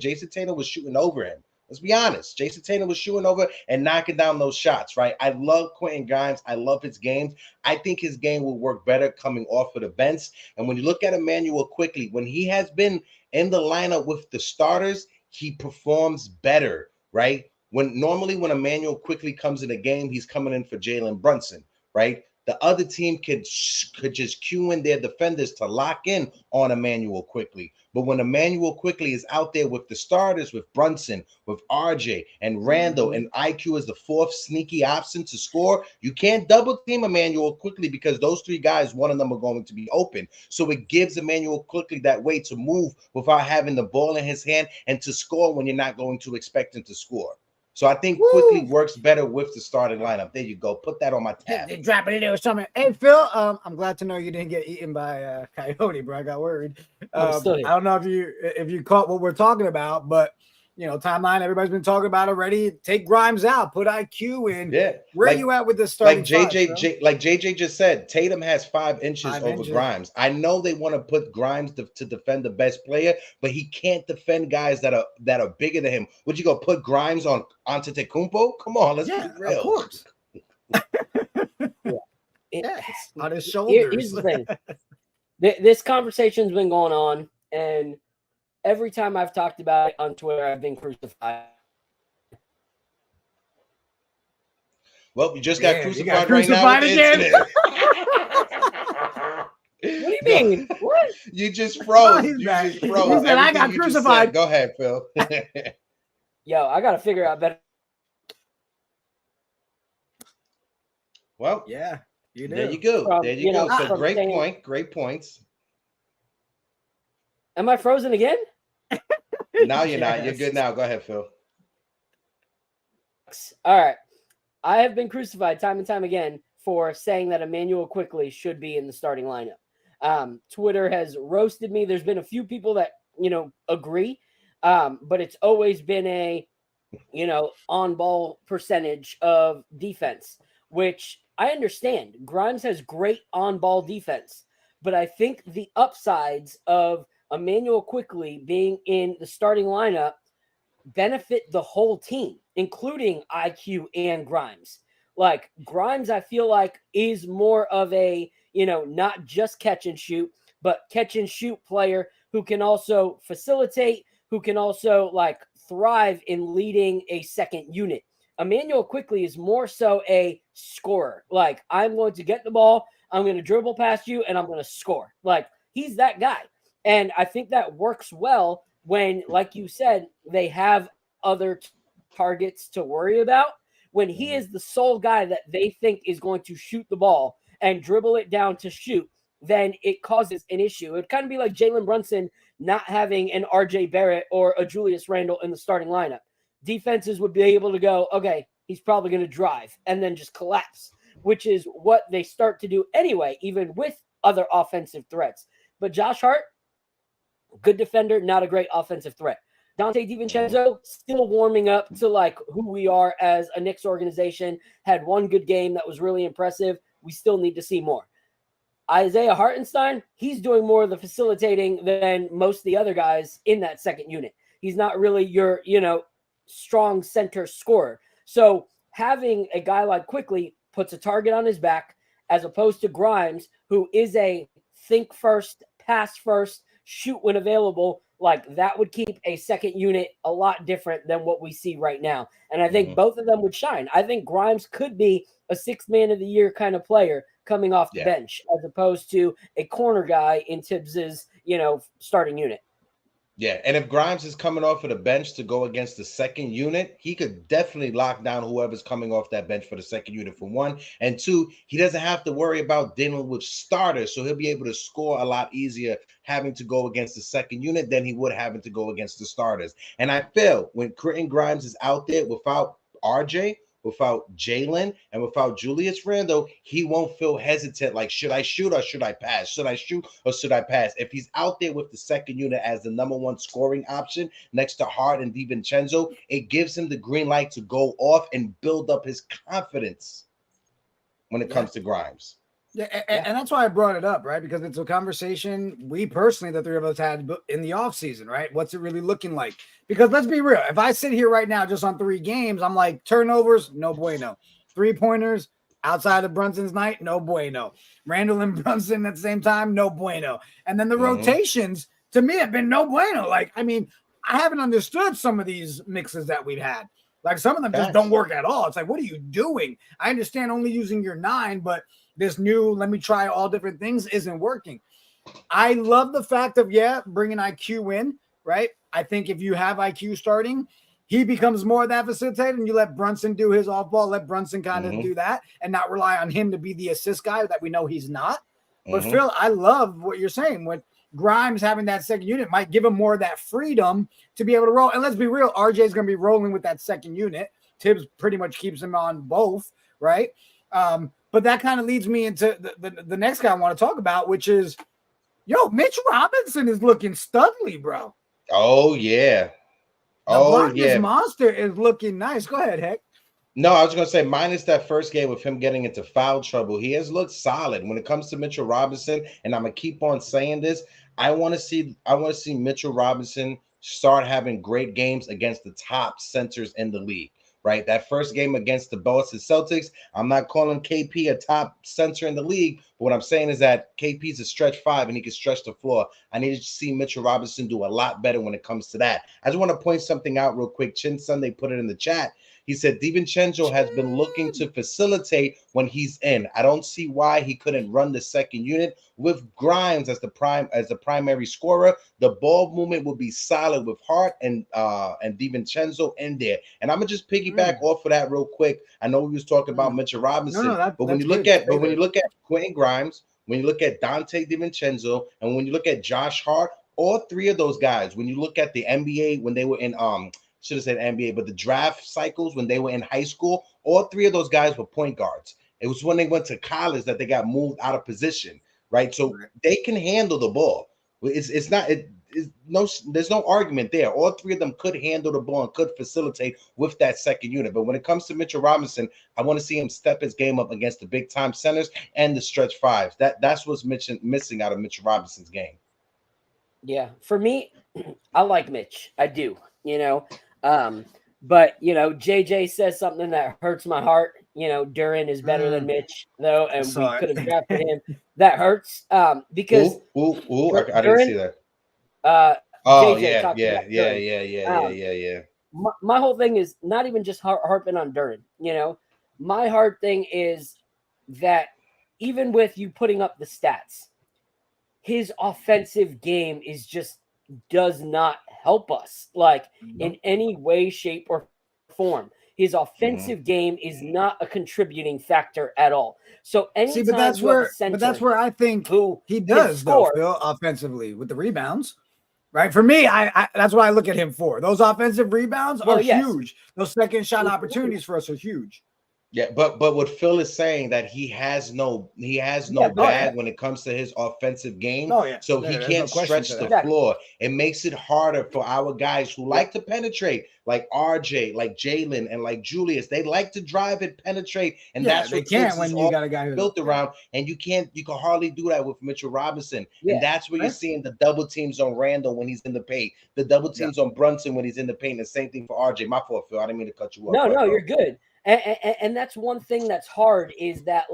was shooting over him. Let's be honest. Jason Tatum was shooting over and knocking down those shots, right? I love Quentin Grimes. I love his games. I think his game will work better coming off of the bench. And when you look at Emmanuel Quickly, when he has been in the lineup with the starters, he performs better, right? When Emmanuel Quickly comes in a game, he's coming in for Jalen Brunson, right? The other team could just cue in their defenders to lock in on Emmanuel Quickly. But when Emmanuel Quickly is out there with the starters, with Brunson, with RJ and Randall, and IQ is the 4th sneaky option to score, you can't double team Emmanuel Quickly, because those 3 guys, one of them are going to be open. So it gives Emmanuel Quickly that way to move without having the ball in his hand and to score when you're not going to expect him to score. So I think Quickly works better with the starting lineup. There you go. Put that on my tab. Drop it in there or something. Hey, Phil, I'm glad to know you didn't get eaten by a coyote, bro. I got worried. I don't know if you caught what we're talking about, but timeline. Everybody's been talking about already. Take Grimes out, put IQ in. Yeah. Where are you at with this starting like JJ just said, Tatum has 5 inches over Grimes. I know they want to put Grimes to defend the best player, but he can't defend guys that are bigger than him. Would you go put Grimes on Antetokounmpo? Come on, let's be real. Of course. On his shoulders. Here's the thing. This conversation's been going on, and every time I've talked about it on Twitter, I've been crucified. Well, you just got crucified right now with again. What do you mean? What? You just froze. He said, I got crucified. Go ahead, Phil. Yo, I got to figure out better. Well, yeah, you do. There you go. There you go. So great point. Great points. Am I frozen again? Now you're not. You're good now. Go ahead, Phil. All right. I have been crucified time and time again for saying that Emmanuel Quickley should be in the starting lineup. Twitter has roasted me. There's been a few people that, agree. But it's always been a, on-ball percentage of defense, which I understand. Grimes has great on-ball defense, but I think the upsides of Emmanuel Quickley being in the starting lineup benefit the whole team, including IQ and Grimes. Like Grimes, I feel like is more of a, not just catch and shoot, but catch and shoot player who can also facilitate, who can also thrive in leading a second unit. Emmanuel Quickley is more so a scorer. Like, I'm going to get the ball, I'm going to dribble past you, and I'm going to score. Like, he's that guy. And I think that works well when, like you said, they have other targets to worry about. When he is the sole guy that they think is going to shoot the ball and dribble it down to shoot, then it causes an issue. It would kind of be like Jalen Brunson not having an RJ Barrett or a Julius Randle in the starting lineup. Defenses would be able to go, okay, he's probably going to drive and then just collapse, which is what they start to do anyway, even with other offensive threats. But Josh Hart, good defender, not a great offensive threat. Dante DiVincenzo still warming up to who we are as a Knicks organization. Had one good game that was really impressive. We still need to see more. Isaiah Hartenstein, he's doing more of the facilitating than most of the other guys in that second unit. He's not really your, strong center scorer. So having a guy like Quickley puts a target on his back as opposed to Grimes, who is a think first, pass first, shoot when available, that would keep a second unit a lot different than what we see right now. And I think both of them would shine. I think Grimes could be a sixth man of the year kind of player coming off the bench as opposed to a corner guy in Tibbs's, starting unit. Yeah, and if Grimes is coming off of the bench to go against the second unit, he could definitely lock down whoever's coming off that bench for the second unit, for one. And two, he doesn't have to worry about dealing with starters, so he'll be able to score a lot easier having to go against the second unit than he would having to go against the starters. And I feel when Quentin Grimes is out there without RJ, without Jalen, and without Julius Randle, he won't feel hesitant like, should I shoot or should I pass? Should I shoot or should I pass? If he's out there with the second unit as the number one scoring option next to Hart and DiVincenzo, it gives him the green light to go off and build up his confidence when it comes to Grimes. Yeah, and that's why I brought it up, right? Because it's a conversation we personally, the three of us, had in the offseason, right? What's it really looking like? Because let's be real. If I sit here right now just on 3 games, I'm like, turnovers, no bueno. 3-pointers outside of Brunson's night, no bueno. Randle and Brunson at the same time, no bueno. And then the rotations, to me, have been no bueno. I haven't understood some of these mixes that we've had. Some of them just don't work at all. It's like, what are you doing? I understand only using your 9, but this new, let me try all different things isn't working. I love the fact of, bringing IQ in, right? I think if you have IQ starting, he becomes more of that facilitator and you let Brunson do his off ball, let Brunson kind of do that and not rely on him to be the assist guy that we know he's not. But Phil, I love what you're saying. With Grimes having that second unit might give him more of that freedom to be able to roll. And let's be real, RJ is going to be rolling with that second unit. Tibbs pretty much keeps him on both, right? But that kind of leads me into the next guy I want to talk about, which is, Mitch Robinson is looking studly, bro. Oh, yeah. The Oh, Blockness yeah. Monster is looking nice. Go ahead, Heck. No, I was going to say, minus that first game with him getting into foul trouble, he has looked solid when it comes to Mitchell Robinson. And I'm going to keep on saying this. I want to see Mitchell Robinson start having great games against the top centers in the league. Right, that first game against the Boston Celtics, I'm not calling KP a top center in the league, but what I'm saying is that KP's a stretch 5 and he can stretch the floor. I need to see Mitchell Robinson do a lot better when it comes to that. I just want to point something out real quick. Chin Sunday put it in the chat. He said DiVincenzo has been looking to facilitate when he's in. I don't see why he couldn't run the second unit with Grimes as the primary scorer. The ball movement will be solid with Hart and DiVincenzo in there. And I'm gonna just piggyback off of that real quick. I know we was talking about Mitchell Robinson, but when you look at Quentin Grimes, when you look at Dante DiVincenzo, and when you look at Josh Hart, all three of those guys, when you look at the NBA when they were in should have said NBA, but the draft cycles when they were in high school, all three of those guys were point guards. It was when they went to college that they got moved out of position, right? So they can handle the ball. There's no argument there. All three of them could handle the ball and could facilitate with that second unit. But when it comes to Mitchell Robinson, I want to see him step his game up against the big time centers and the stretch 5s. That's what's missing out of Mitchell Robinson's game. Yeah, for me, I like Mitch. I do. But JJ says something that hurts my heart. Duran is better than Mitch, though, and we could have drafted him. That hurts because I didn't see that. JJ yeah. My whole thing is not even just harping on Duran. My hard thing is that even with you putting up the stats, his offensive game does not help us in any way, shape, or form. His offensive game is not a contributing factor at all. So anytime but that's where I think he does though, Phil, offensively with the rebounds. Right. For me, I that's what I look at him for. Those offensive rebounds are huge. Those second shot opportunities for us are huge. Yeah, but what Phil is saying that he has no bag when it comes to his offensive game. So he can't stretch the floor. It makes it harder for our guys who like to penetrate, like RJ, like Jalen, and like Julius. They like to drive and penetrate, and that's what can't when you got a guy built around. And you can hardly do that with Mitchell Robinson. And that's where you're seeing the double teams on Randall when he's in the paint, the double teams on Brunson when he's in the paint. The same thing for RJ. My fault, Phil. I didn't mean to cut you off. No, you're good. And that's one thing that's hard is that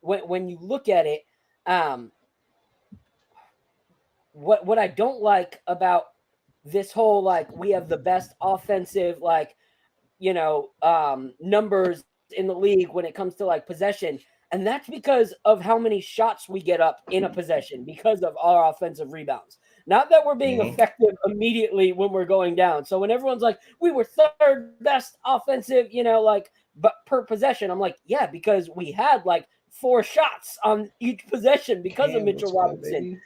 when you look at it, what I don't like about this whole we have the best offensive numbers in the league when it comes to possession, and that's because of how many shots we get up in a possession because of our offensive rebounds. Not that we're being effective immediately when we're going down. So when everyone's like, we were third best offensive, but per possession, I'm like, yeah, because we had 4 shots on each possession because of Mitchell Robinson.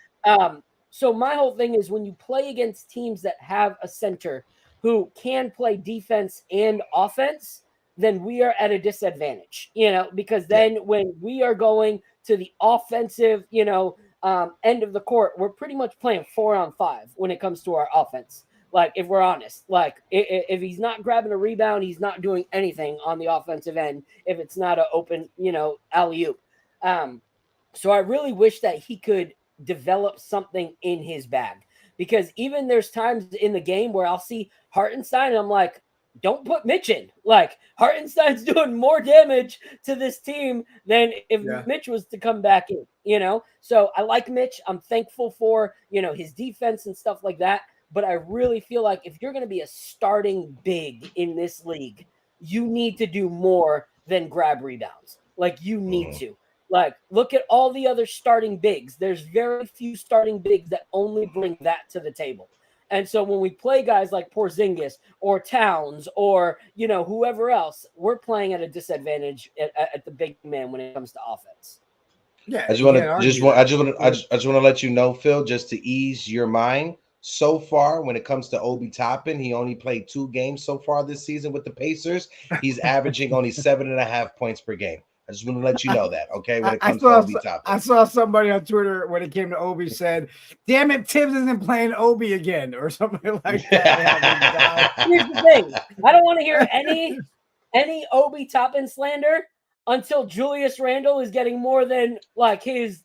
So my whole thing is when you play against teams that have a center who can play defense and offense, then we are at a disadvantage, because then when we are going to the offensive, end of the court, we're pretty much playing 4-on-5 when it comes to our offense. If we're honest, if he's not grabbing a rebound, he's not doing anything on the offensive end if it's not an open, alley-oop. So I really wish that he could develop something in his bag, because even there's times in the game where I'll see Hartenstein and I'm like, don't put Mitch in. Hartenstein's doing more damage to this team than if Mitch was to come back in, So I like Mitch. I'm thankful for, his defense and stuff like that. But I really feel like if you're going to be a starting big in this league, you need to do more than grab rebounds. You need to. Look at all the other starting bigs. There's very few starting bigs that only bring that to the table. And so when we play guys like Porzingis or Towns or, whoever else, we're playing at a disadvantage at the big man when it comes to offense. Yeah, I just want to let you know, Phil, just to ease your mind. So far, when it comes to Obi Toppin, he only played 2 games so far this season with the Pacers. He's averaging only 7.5 points per game. I just want to let you know that, okay? When it I comes to Obi Toppin. I saw somebody on Twitter when it came to Obi said, "Damn it, Tibbs isn't playing Obi again," or something like that. Here's the thing: I don't want to hear any Obi Toppin slander until Julius Randle is getting more than like his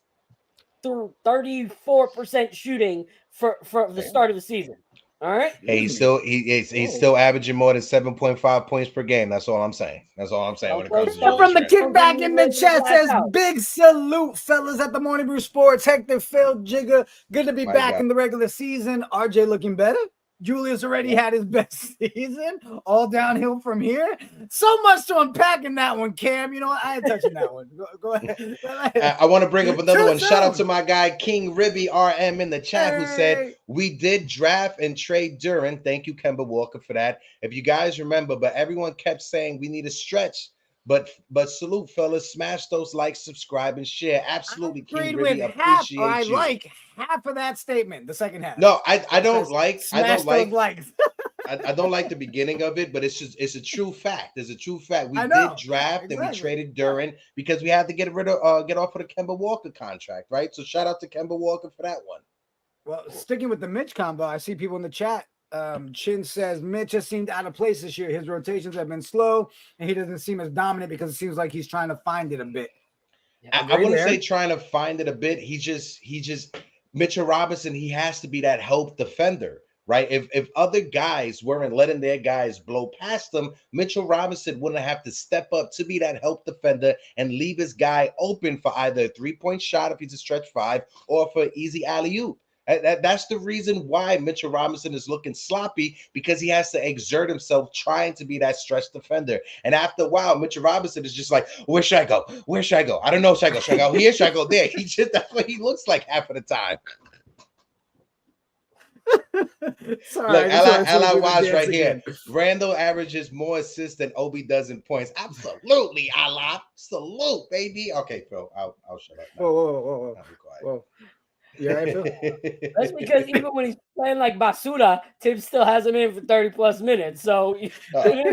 34% shooting for the start of the season. All right. Hey, he's still averaging more than 7.5 points per game. That's all I'm saying. That's all I'm saying when it comes to From the Julius Randle. kickback in the chat says, "Big salute, fellas, at the Morning Brew Sports. Hector, Phil, Jigga, good to be back in the regular season. RJ looking better. Julius already had his best season. All downhill from here. So much to unpack in that one, Cam. You know what? I ain't touching that one. Go ahead. I want to bring up another one. Shout out to my guy King Ribby RM in the chat who said we did draft and trade Duran. Thank you, Kemba Walker, for that. If you guys remember, but everyone kept saying we need a stretch. But salute, fellas. Smash those likes, subscribe, and share. Absolutely, King Ribby. Appreciate you. I like half of that statement. The second half. No, I don't like the beginning of it, but it's a true fact. There's a true fact. We did draft and we traded Duran because we had to get off of the Kemba Walker contract, right? So shout out to Kemba Walker for that one. Well, sticking with the Mitch combo, I see people in the chat. Chin says Mitch has seemed out of place this year. His rotations have been slow, and he doesn't seem as dominant because it seems like he's trying to find it a bit. I wouldn't say trying to find it a bit. He just Mitchell Robinson. He has to be that help defender, right? If other guys weren't letting their guys blow past them, Mitchell Robinson wouldn't have to step up to be that help defender and leave his guy open for either a 3-point shot if he's a stretch five or for easy alley-oop. That's the reason why Mitchell Robinson is looking sloppy, because he has to exert himself trying to be that stretch defender. And after a while, Mitchell Robinson is just like, where should I go? Where should I go? I don't know. Should I go here? Should I go there? That's what he looks like half of the time. Sorry, look, Ally Watch right here. Randall averages more assists than Obi does in points. Absolutely, Ally. Salute, baby. Okay, Phil, I'll shut up now. Whoa. I'll be quiet. Whoa. You all right, Phil? That's because even when he's playing like basura, Tim still has him in for 30 plus minutes. So it is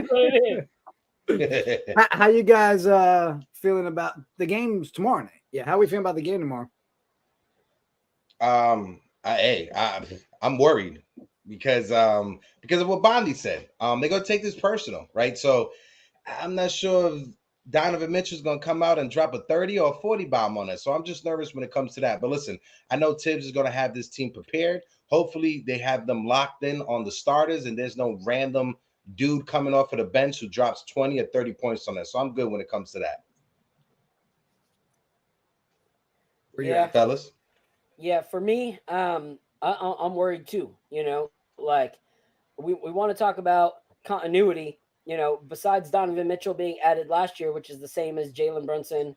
what it is. How you guys feeling about the games tomorrow night? Yeah, how are we feeling about the game tomorrow? I'm worried because of what Bondy said. They're gonna take this personal, right? So I'm not sure if Donovan Mitchell's gonna come out and drop a 30 or a 40 bomb on us. So I'm just nervous when it comes to that. But listen, I know Tibbs is gonna have this team prepared. Hopefully they have them locked in on the starters, and there's no random dude coming off of the bench who drops 20 or 30 points on us. So I'm good when it comes to that. Yeah, fellas. Yeah, for me, I'm worried too. You know, like we want to talk about continuity. You know, besides Donovan Mitchell being added last year, which is the same as Jalen Brunson.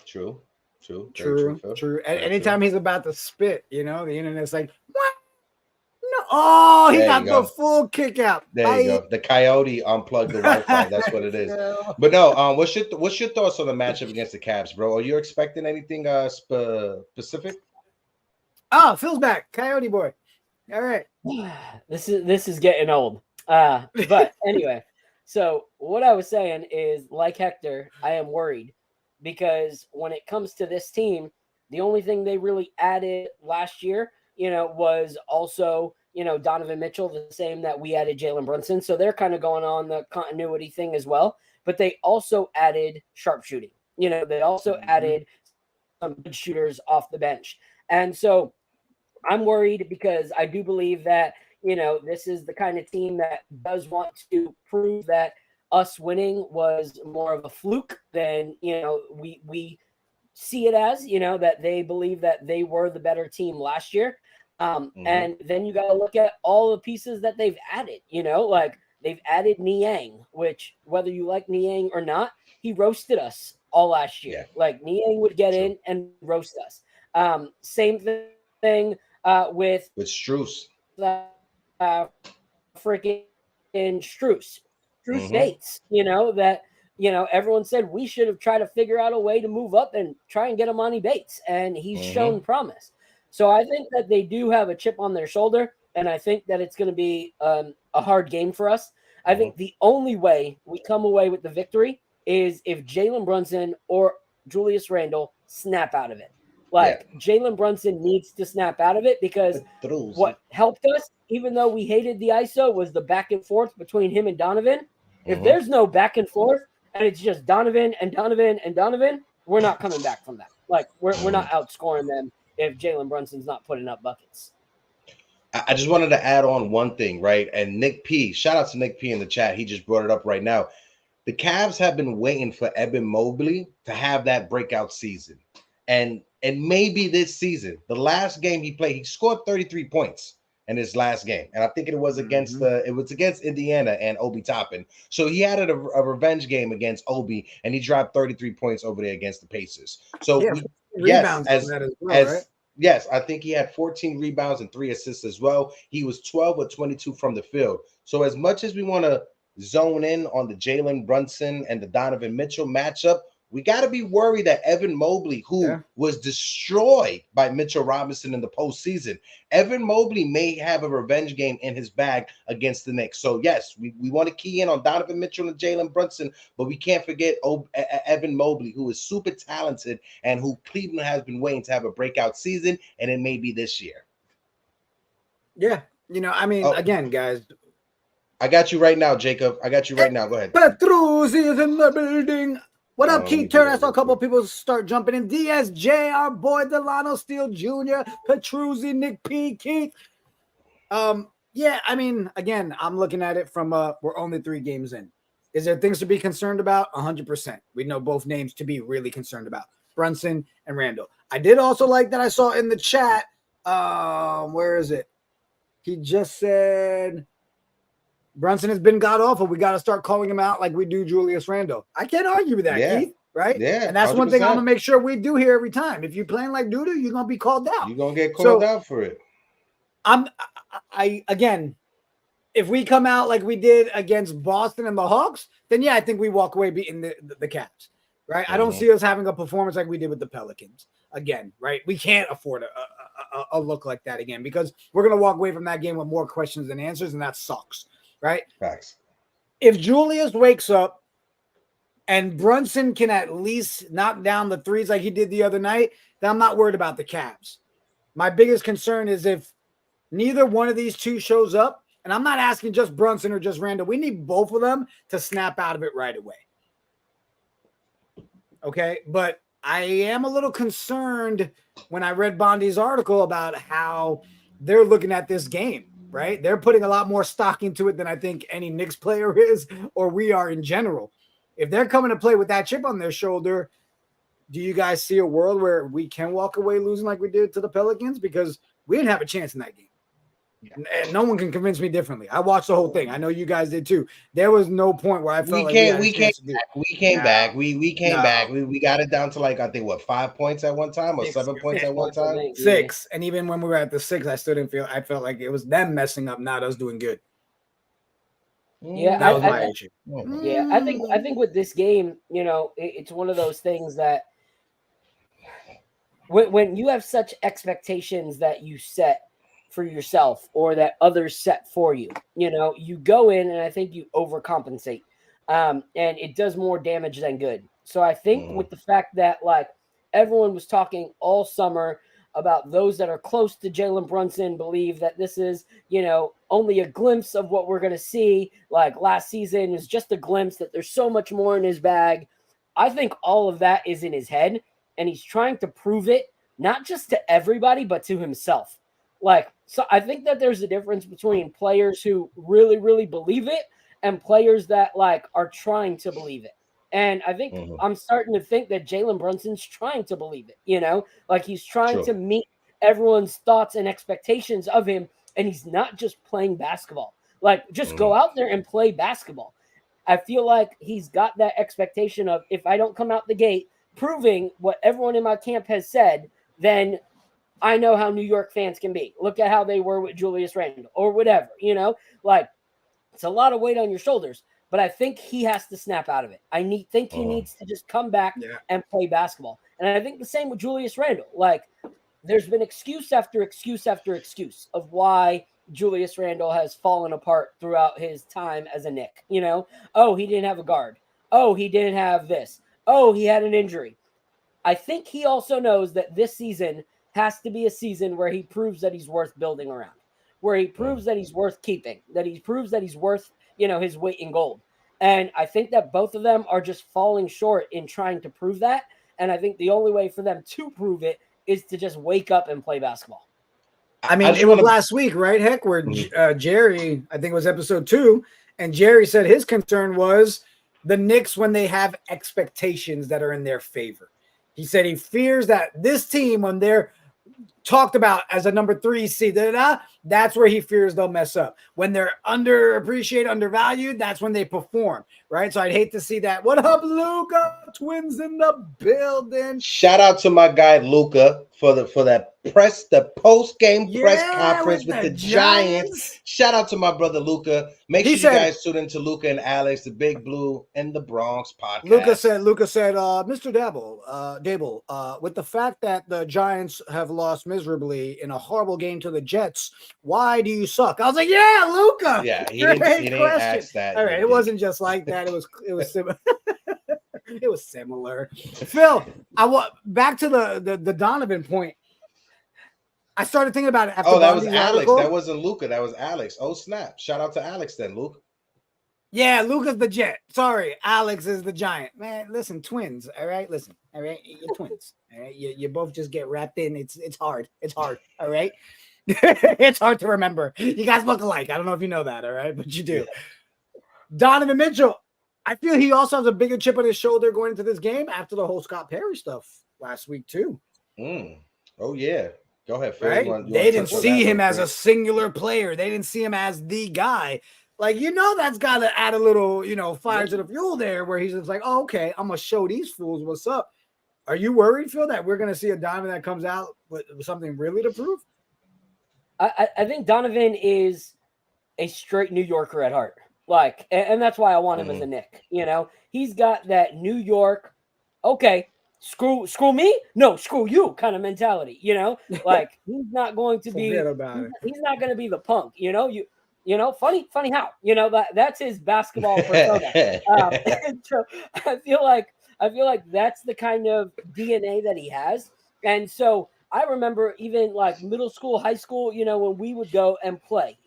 True. Anytime he's about to spit, you know, the internet's like, what? No. Oh, he got the full kick out. There you go. The coyote unplugged the Wi-Fi. That's what it is. But no, what's your thoughts on the matchup against the Cavs, bro? Are you expecting anything specific? Oh, Phil's back. Coyote boy. All right. This is getting old. But anyway, so what I was saying is, like Hector, I am worried because when it comes to this team, the only thing they really added last year, you know, was also, you know, Donovan Mitchell, the same that we added Jalen Brunson. So they're kind of going on the continuity thing as well. But they also added sharpshooting. You know, they also added some good shooters off the bench. And so I'm worried because I do believe that, you know, this is the kind of team that does want to prove that us winning was more of a fluke than, you know, we see it as, you know, that they believe that they were the better team last year. And then you got to look at all the pieces that they've added, you know, like they've added Niang, which whether you like Niang or not, he roasted us all last year. Yeah. Like Niang would get in and roast us. Same thing with Strus. Freaking Strus Bates, you know, that, you know, everyone said we should have tried to figure out a way to move up and try and get Amani Bates, and he's shown promise. So I think that they do have a chip on their shoulder, and I think that it's going to be a hard game for us. I think the only way we come away with the victory is if Jalen Brunson or Julius Randle snap out of it. Like Jalen Brunson needs to snap out of it because what helped us, even though we hated the ISO, was the back and forth between him and Donovan. If there's no back and forth and it's just Donovan and Donovan and Donovan, we're not coming back from that. Like we're not outscoring them if Jalen Brunson's not putting up buckets. I just wanted to add on one thing, right? And Nick P, shout out to Nick P in the chat. He just brought it up right now. The Cavs have been waiting for Evan Mobley to have that breakout season. And maybe this season, the last game he played, he scored 33 points in his last game. And I think it was against against Indiana and Obi Toppin. So he had a revenge game against Obi, and he dropped 33 points over there against the Pacers. So rebounds as well, right? Yes, I think he had 14 rebounds and 3 assists as well. He was 12 or 22 from the field. So as much as we want to zone in on the Jalen Brunson and the Donovan Mitchell matchup, we got to be worried that Evan Mobley, who was destroyed by Mitchell Robinson in the postseason, Evan Mobley may have a revenge game in his bag against the Knicks. So, yes, we want to key in on Donovan Mitchell and Jalen Brunson, but we can't forget Evan Mobley, who is super talented and who Cleveland has been waiting to have a breakout season, and it may be this year. Yeah. Again, guys. I got you right now, Jacob. I got you right now. Go ahead. Petruzzi is in the building. What up, Keith Turner? I saw a couple of people start jumping in. DSJ, our boy Delano Steele Jr., Petruzzi, Nick P, Keith. Again, I'm looking at it from we're only 3 games in. Is there things to be concerned about? 100%. We know both names to be really concerned about, Brunson and Randle. I did also like that I saw in the chat. Where is it? He just said Brunson has been god awful. We got to start calling him out like we do Julius Randle. I can't argue with that, Keith, right? Yeah. And that's 100%. One thing I'm going to make sure we do here every time. If you're playing like doo-doo, you're going to be called out. You're going to get called out for it. Again, if we come out like we did against Boston and the Hawks, then I think we walk away beating the Cavs, right? I don't see us having a performance like we did with the Pelicans again, right? We can't afford a look like that again because we're going to walk away from that game with more questions than answers, and that sucks. Right? Facts. If Julius wakes up and Brunson can at least knock down the threes like he did the other night, then I'm not worried about the Cavs. My biggest concern is if neither one of these two shows up, and I'm not asking just Brunson or just Randle. We need both of them to snap out of it right away. Okay? But I am a little concerned when I read Bondy's article about how they're looking at this game. Right? They're putting a lot more stock into it than I think any Knicks player is or we are in general. If they're coming to play with that chip on their shoulder, do you guys see a world where we can walk away losing like we did to the Pelicans? Because we didn't have a chance in that game. And no one can convince me differently. I watched the whole thing. I know you guys did too. There was no point where I felt we came back. We got it down to like I think 5 points at one time or 7 points at one time. 6. And even when we were at the 6, I still didn't feel. I felt like it was them messing up, not us doing good. Yeah, that was my issue. Yeah, I think with this game, it's one of those things that when you have such expectations that you set for yourself or that others set for you, you go in and I think you overcompensate, and it does more damage than good. So I think with the fact that like everyone was talking all summer about those that are close to Jalen Brunson believe that this is, only a glimpse of what we're going to see. Like last season is just a glimpse, that there's so much more in his bag. I think all of that is in his head, and he's trying to prove it, not just to everybody, but to himself. So I think that there's a difference between players who really, really believe it and players that are trying to believe it. And I think I'm starting to think that Jalen Brunson's trying to believe it, he's trying to meet everyone's thoughts and expectations of him. And he's not just playing basketball, go out there and play basketball. I feel like he's got that expectation of, if I don't come out the gate proving what everyone in my camp has said, then I know how New York fans can be. Look at how they were with Julius Randle or whatever, it's a lot of weight on your shoulders, but I think he has to snap out of it. Think he needs to just come back and play basketball. And I think the same with Julius Randle. There's been excuse after excuse after excuse of why Julius Randle has fallen apart throughout his time as a Knick. You know, oh, he didn't have a guard. Oh, he didn't have this. Oh, he had an injury. I think he also knows that this season has to be a season where he proves that he's worth building around, where he proves that he's worth keeping, that he proves that he's worth, you know, his weight in gold. And I think that both of them are just falling short in trying to prove that. And I think the only way for them to prove it is to just wake up and play basketball. I mean, it was last week, right? Heck, where Jerry, I think it was episode 2, and Jerry said his concern was the Knicks when they have expectations that are in their favor. He said he fears that this team, when they're talked about as a number 3 seed, that's where he fears they'll mess up. When they're underappreciated, undervalued, that's when they perform, right? So I'd hate to see that. What up, Luca? Twins in the building. Shout out to my guy Luca for that post-game press conference with the Giants. Shout out to my brother Luca. Make sure you guys tune into Luca and Alex, the Big Blue in the Bronx podcast. Luca said, Mr. Dable, with the fact that the Giants have lost miserably in a horrible game to the Jets, why do you suck? I was like, yeah, Luca. Yeah, he didn't ask that. All right, it wasn't just like that. It was similar. It was similar. Phil, back to the Donovan point. I started thinking about it after. That was Alex. That wasn't Luca. That was Alex. Oh snap! Shout out to Alex then, Luke. Yeah, Luca's the Jet. Sorry, Alex is the Giant. Man, listen, twins. All right, listen. All right, you're twins. All right, you both just get wrapped in. It's hard. It's hard. All right, it's hard to remember. You guys look alike. I don't know if you know that. All right, but you do. Donovan Mitchell. I feel he also has a bigger chip on his shoulder going into this game after the whole Scott Perry stuff last week too. Oh yeah. Go ahead, Phil. Right? They didn't see him as a singular player. They didn't see him as the guy. Like, that's got to add a little, fire to the fuel there where he's just like, oh, okay, I'm going to show these fools what's up. Are you worried, Phil, that we're going to see a Donovan that comes out with something really to prove? I think Donovan is a straight New Yorker at heart. Like, and that's why I want him as a Knick. He's got that New York, okay, screw me, no, screw you kind of mentality. Like he's not going to be. He's not going to be the punk. Funny how. That's his basketball persona. And so I feel like that's the kind of DNA that he has. And so I remember even like middle school, high school, when we would go and play,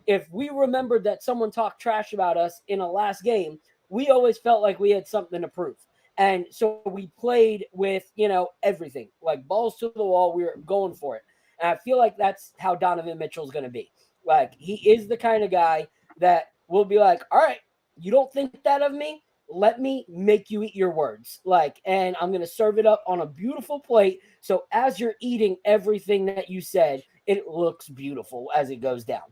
if we remembered that someone talked trash about us in a last game, we always felt like we had something to prove. And so we played with, everything, like balls to the wall. We were going for it. And I feel like that's how Donovan Mitchell's going to be. Like, he is the kind of guy that will be like, all right, you don't think that of me? Let me make you eat your words. Like, and I'm going to serve it up on a beautiful plate. So as you're eating everything that you said, it looks beautiful as it goes down.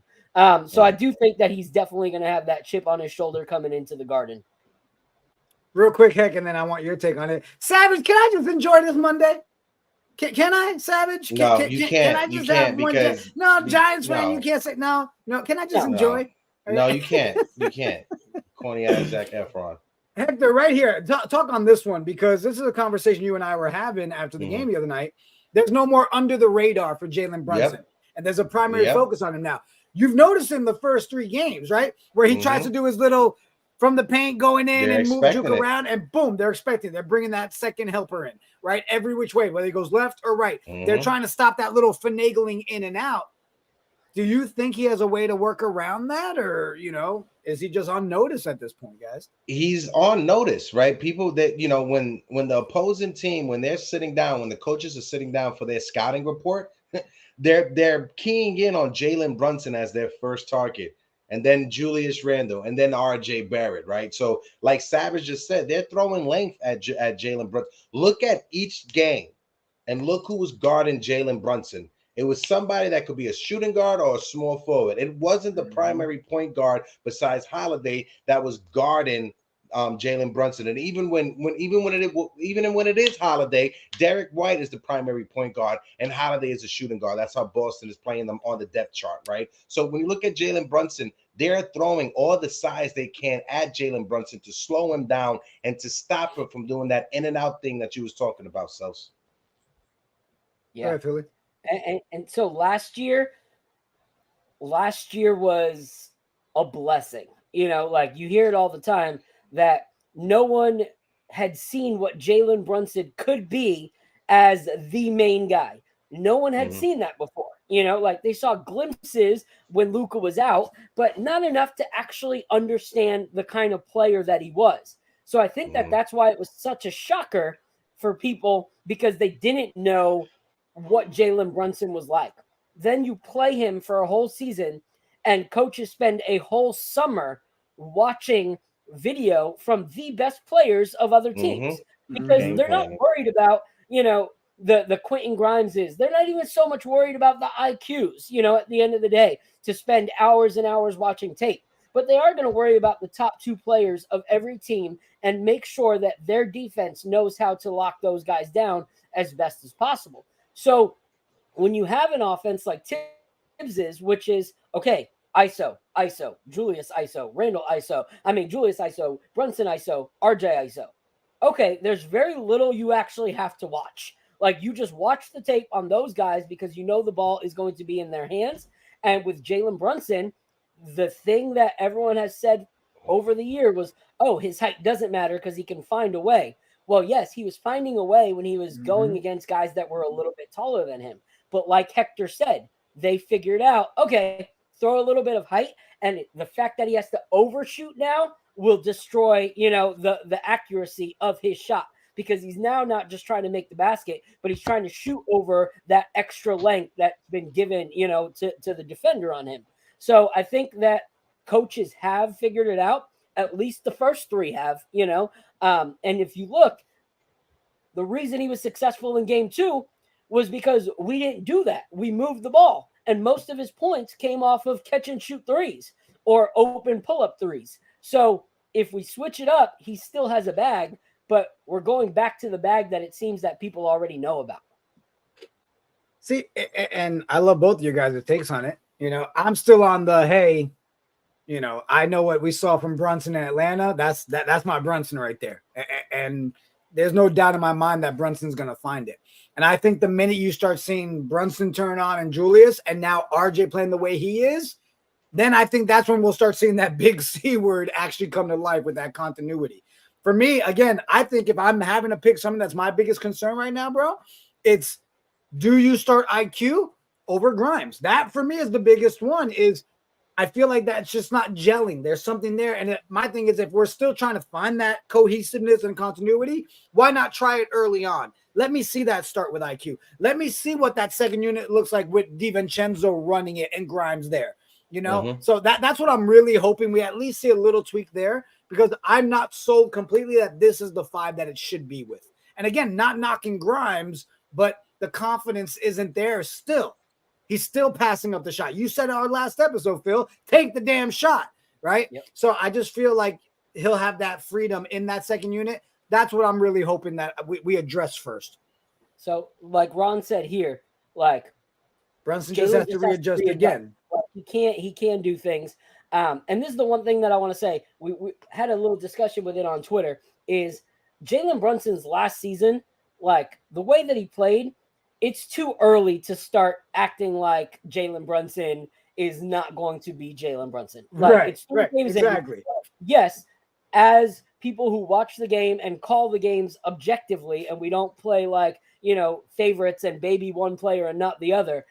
So I do think that he's definitely going to have that chip on his shoulder coming into the Garden. Real quick, Heck, and then I want your take on it. Savage, can I just enjoy this Monday? Can I, Savage? No, you can't. Can I just have one day? No, Giants fan, you can't say no. Can I just enjoy? No, you can't. You can't. Corny ass Zac Efron. Hector, right here. Talk on this one because this is a conversation you and I were having after the game the other night. There's no more under the radar for Jalen Brunson, and there's a primary focus on him now. You've noticed in the first 3 games, right, where he tries to do his little from the paint going in and move juke around, and boom, they're expecting. They're bringing that second helper in, right, every which way, whether he goes left or right. They're trying to stop that little finagling in and out. Do you think he has a way to work around that, or is he just on notice at this point, guys? He's on notice, right? People that when the opposing team, when they're sitting down, when the coaches are sitting down for their scouting report, they're keying in on Jalen Brunson as their first target, and then Julius Randle, and then RJ Barrett, right? So, like Savage just said, they're throwing length at Jalen Brunson. Look at each game, and look who was guarding Jalen Brunson. It was somebody that could be a shooting guard or a small forward. It wasn't the primary point guard besides Holiday that was guarding Jalen Brunson. And even when it is Holiday, Derek White is the primary point guard and Holiday is a shooting guard. That's how Boston is playing them on the depth chart, right? So when you look at Jalen Brunson, they're throwing all the size they can at Jalen Brunson to slow him down and to stop him from doing that in and out thing that you was talking about, Sels. Yeah. All right, Philly. And so last year, last year was a blessing. You know, like you hear it all the time that no one had seen what Jalen Brunson could be as the main guy. No one had seen that before. You know, like they saw glimpses when Luka was out, but not enough to actually understand the kind of player that he was. So I think that that's why it was such a shocker for people, because they didn't know what Jalen Brunson was like. Then you play him for a whole season, and coaches spend a whole summer watching video from the best players of other teams because they're not worried about, you know, the Quentin Grimeses. They're not even so much worried about the IQs, you know, at the end of the day, to spend hours and hours watching tape. But they are going to worry about the top 2 players of every team and make sure that their defense knows how to lock those guys down as best as possible. So when you have an offense like Tibbs's, which is, okay, ISO, Julius ISO, Randall ISO, Julius ISO, Brunson ISO, RJ ISO. Okay, there's very little you actually have to watch. Like, you just watch the tape on those guys because you know the ball is going to be in their hands. And with Jalen Brunson, the thing that everyone has said over the year was, oh, his height doesn't matter because he can find a way. Well, yes, he was finding a way when he was going against guys that were a little bit taller than him. But like Hector said, they figured out, okay, throw a little bit of height, and the fact that he has to overshoot now will destroy, you know, the accuracy of his shot, because he's now not just trying to make the basket, but he's trying to shoot over that extra length that's been given, you know, to the defender on him. So I think that coaches have figured it out. At least the first 3 have, you know. And if you look, the reason he was successful in game 2 was because we didn't do that. We moved the ball. And most of his points came off of catch and shoot threes or open pull-up threes. So if we switch it up, he still has a bag, but we're going back to the bag that it seems that people already know about. See, and I love both of you guys' takes on it. You know, I'm still on the, hey, you know, I know what we saw from Brunson in Atlanta. That's my Brunson right there. And there's no doubt in my mind that Brunson's going to find it. And I think the minute you start seeing Brunson turn on and Julius, and now RJ playing the way he is, then I think that's when we'll start seeing that big C word actually come to life with that continuity. For me, again, I think if I'm having to pick something that's my biggest concern right now, bro, it's, do you start IQ over Grimes? That for me is the biggest one. Is I feel like that's just not gelling. There's something there. And my thing is, if we're still trying to find that cohesiveness and continuity, why not try it early on? Let me see that start with IQ. Let me see what that second unit looks like with DiVincenzo running it and Grimes there. You know, so that's what I'm really hoping we at least see a little tweak there, because I'm not sold completely that this is the 5 that it should be with. And again, not knocking Grimes, but the confidence isn't there still. He's still passing up the shot. You said in our last episode, Phil, take the damn shot, right? Yep. So I just feel like he'll have that freedom in that second unit. That's what I'm really hoping that we address first. So like Ron said here, like Brunson just has to readjust again. He can do things. And this is the one thing that I want to say. We had a little discussion with it on Twitter, is Jalen Brunson's last season, like the way that he played, it's too early to start acting like Jalen Brunson is not going to be Jalen Brunson. Like, right, it's 3 games exactly. in. Yes, as people who watch the game and call the games objectively, and we don't play like, you know, favorites and baby one player and not the other,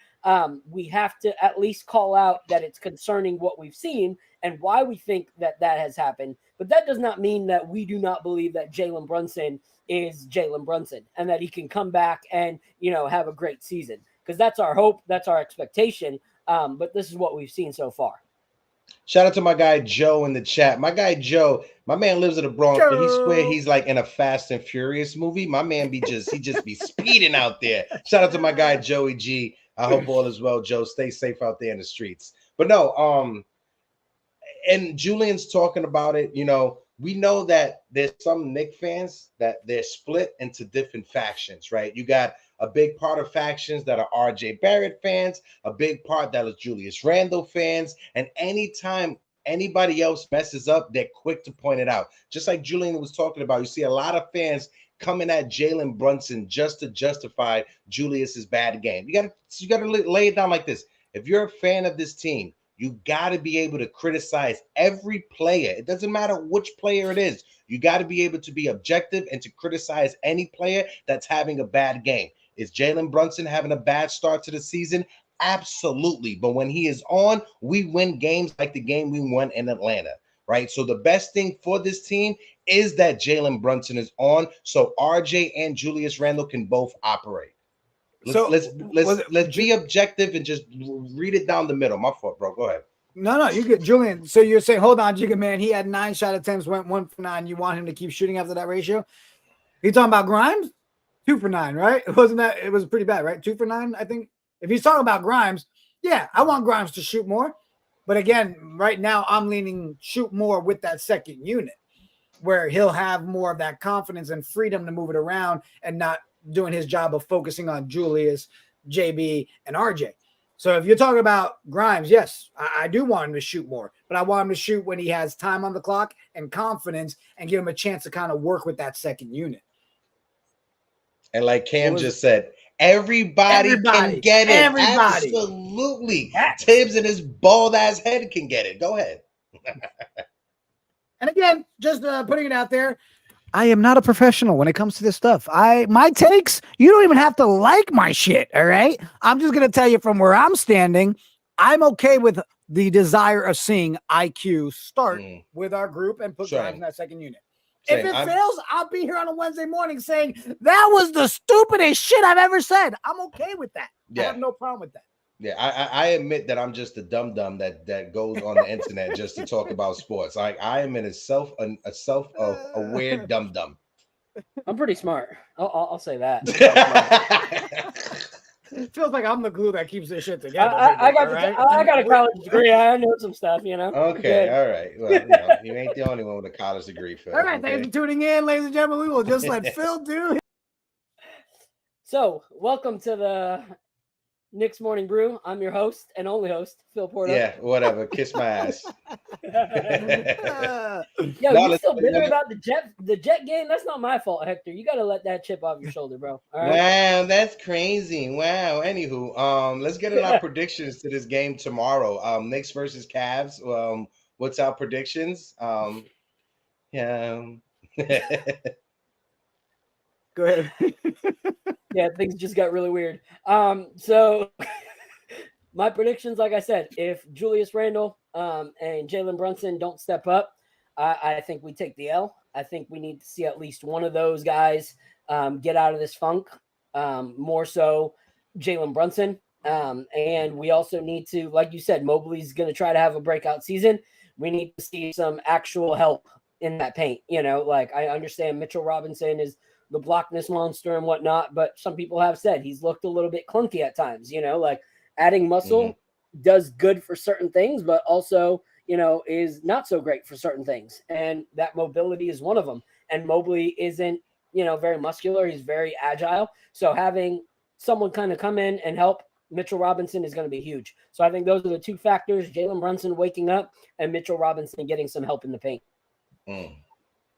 we have to at least call out that it's concerning what we've seen and why we think that that has happened. But that does not mean that we do not believe that Jalen Brunson is Jalen Brunson and that he can come back and, you know, have a great season, because that's our hope. That's our expectation. But this is what we've seen so far. Shout out to my guy Joe in the chat. My guy Joe, my man lives in the Bronx, but he swear he's like in a Fast and Furious movie. My man he just be speeding out there. Shout out to my guy Joey G. I hope all is well, Joe. Stay safe out there in the streets. But no, and Julian's talking about it. You know, we know that there's some Knicks fans that they're split into different factions, right? You got a big part of factions that are RJ Barrett fans, a big part that is Julius Randle fans, and anytime anybody else messes up, they're quick to point it out. Just like Julian was talking about, you see a lot of fans coming at Jalen Brunson just to justify Julius's bad game. You got to lay it down like this. If you're a fan of this team, You got to be able to criticize every player. It doesn't matter which player it is. You got to be able to be objective and to criticize any player that's having a bad game. Is Jalen Brunson having a bad start to the season? Absolutely. But when he is on, we win games like the game we won in Atlanta, right? So the best thing for this team is that Jalen Brunson is on, so RJ and Julius Randle can both operate. Let's be objective and just read it down the middle. My fault, bro. Go ahead. No, you get Julian. So you're saying, hold on, Jiggaman. He had 9 shot attempts, went 1 for 9. You want him to keep shooting after that ratio? You talking about Grimes? 2 for 9, right? It wasn't that. It was pretty bad, right? 2 for 9, I think. If he's talking about Grimes, yeah, I want Grimes to shoot more. But again, right now I'm leaning shoot more with that second unit, where he'll have more of that confidence and freedom to move it around and not doing his job of focusing on Julius, JB, and RJ. So if you're talking about Grimes, yes, I do want him to shoot more, but I want him to shoot when he has time on the clock and confidence and give him a chance to kind of work with that second unit. And like Cam just said, everybody can get it. Everybody. Absolutely. Yes. Tibbs and his bald ass head can get it. Go ahead. And again, just putting it out there, I am not a professional when it comes to this stuff. My takes, you don't even have to like my shit, all right? I'm just going to tell you from where I'm standing, I'm okay with the desire of seeing IQ start with our group and put Grimes in that second unit. If it fails, I'll be here on a Wednesday morning saying, that was the stupidest shit I've ever said. I'm okay with that. I have no problem with that. Yeah, I admit that I'm just a dum-dum that goes on the internet just to talk about sports. I am in a self-aware dum-dum. I'm pretty smart. I'll say that. It feels like I'm the glue that keeps this shit together. I got a college degree. I know some stuff, you know. Okay, all right. Well, you ain't the only one with a college degree, Phil. All right, thanks for tuning in, ladies and gentlemen. We will just let Phil do. So, welcome to the Knicks Morning Brew. I'm your host and only host, Phil Porto. Yeah, whatever. Kiss my ass. You still bitter about the jet game? That's not my fault, Hector. You got to let that chip off your shoulder, bro. All right? Wow, that's crazy. Wow. Anywho, let's get in our predictions to this game tomorrow. Knicks versus Cavs. What's our predictions? Yeah. Go ahead. Yeah, things just got really weird. So my predictions, like I said, if Julius Randle and Jalen Brunson don't step up, I think we take the L. I think we need to see at least one of those guys get out of this funk. More so Jalen Brunson. And we also need to, like you said, Mobley's going to try to have a breakout season. We need to see some actual help in that paint. You know, like I understand Mitchell Robinson is the blockness monster and whatnot, but some people have said he's looked a little bit clunky at times, you know, like adding muscle does good for certain things, but also, you know, is not so great for certain things. And that mobility is one of them. And Mobley isn't, you know, very muscular. He's very agile. So having someone kind of come in and help Mitchell Robinson is going to be huge. So I think those are the two factors, Jalen Brunson waking up and Mitchell Robinson getting some help in the paint.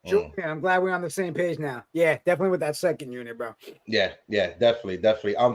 Julian, I'm glad we're on the same page now. Yeah, definitely with that second unit, bro. Yeah, definitely.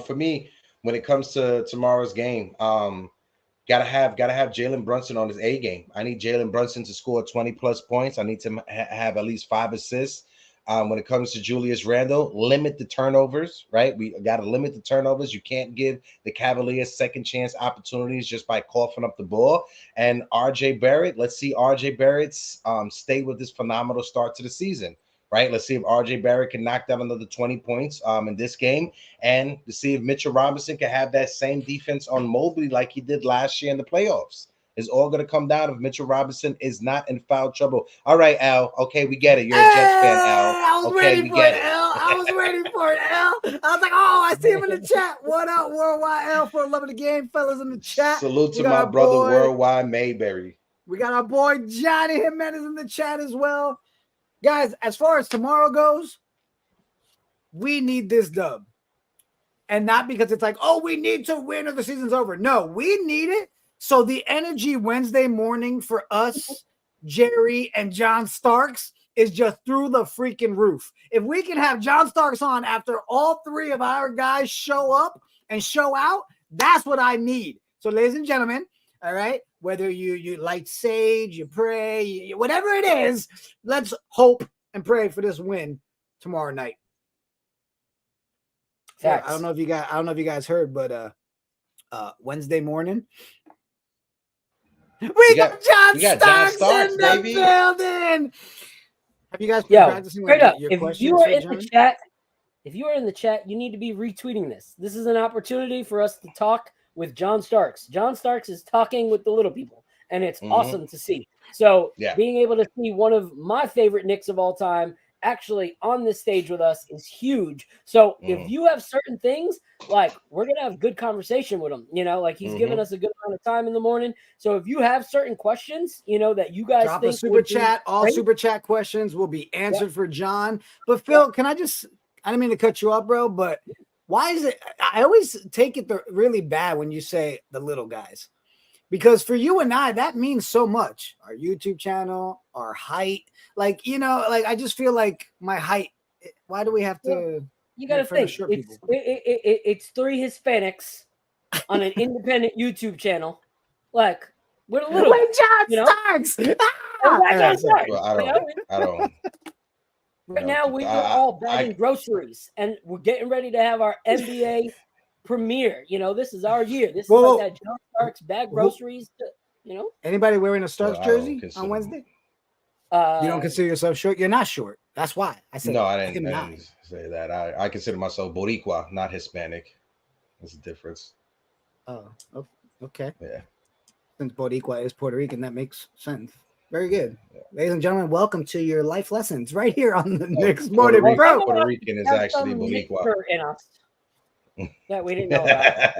For me, when it comes to tomorrow's game, gotta have Jalen Brunson on his A game. I need Jalen Brunson to score 20 plus points. I need to have at least 5 assists. When it comes to Julius Randle, limit the turnovers, right? We got to limit the turnovers. You can't give the Cavaliers second chance opportunities just by coughing up the ball. And RJ Barrett, let's see RJ Barrett stay with this phenomenal start to the season, right? Let's see if RJ Barrett can knock down another 20 points in this game, and to see if Mitchell Robinson can have that same defense on Mobley like he did last year in the playoffs. It's all going to come down if Mitchell Robinson is not in foul trouble. All right, Al. Okay, we get it. You're a Jets fan, Al. I was ready for it, Al. I was ready for it, Al. I was like, oh, I see him in the chat. What up, Worldwide Al, for loving the game, fellas in the chat. Salute to my brother, Worldwide Mayberry. We got our boy Johnny Jimenez in the chat as well. Guys, as far as tomorrow goes, we need this dub. And not because it's like, oh, we need to win or the season's over. No, we need it. So the energy Wednesday morning for us, Jerry and John Starks, is just through the freaking roof. If we can have John Starks on after all 3 of our guys show up and show out, that's what I need. So ladies and gentlemen, all right, whether you light sage, you pray, whatever it is, let's hope and pray for this win tomorrow night. Yeah, I don't know if you guys heard, but Wednesday morning, we got John Starks in the building. Have you guys been practicing straight up, your if questions you are for in John? the chat, if you are in the chat, you need to be retweeting this. This is an opportunity for us to talk with John Starks. John Starks is talking with the little people, and it's awesome to see. So being able to see one of my favorite Knicks of all time actually on this stage with us is huge. So if you have certain things, like we're going to have good conversation with him, you know, like he's giving us a good amount of time in the morning. So if you have certain questions, you know, that you guys drop think a super chat, all super chat questions will be answered for John. But Phil, I didn't mean to cut you off, bro, but why is it? I always take it really bad when you say the little guys, because for you and I, that means so much. Our YouTube channel, our height, like, you know, like I just feel like my height. Why do we have to? You got to think it's three Hispanics on an independent YouTube channel. Like we're a little, John Starks. Well, I don't. Right now, we're all bagging groceries, and we're getting ready to have our NBA premiere. You know, this is our year. This is like that John Starks bag groceries. You know, anybody wearing a Starks jersey on Wednesday? You don't consider yourself short? You're not short. That's why I said no. I didn't say that. I consider myself Boricua, not Hispanic. There's a difference. Oh, okay. Yeah. Since Boricua is Puerto Rican, that makes sense. Very good. Yeah. Ladies and gentlemen, welcome to your life lessons right here on the Knicks Morning Brew. Puerto Rican is actually Boricua. That we didn't know about.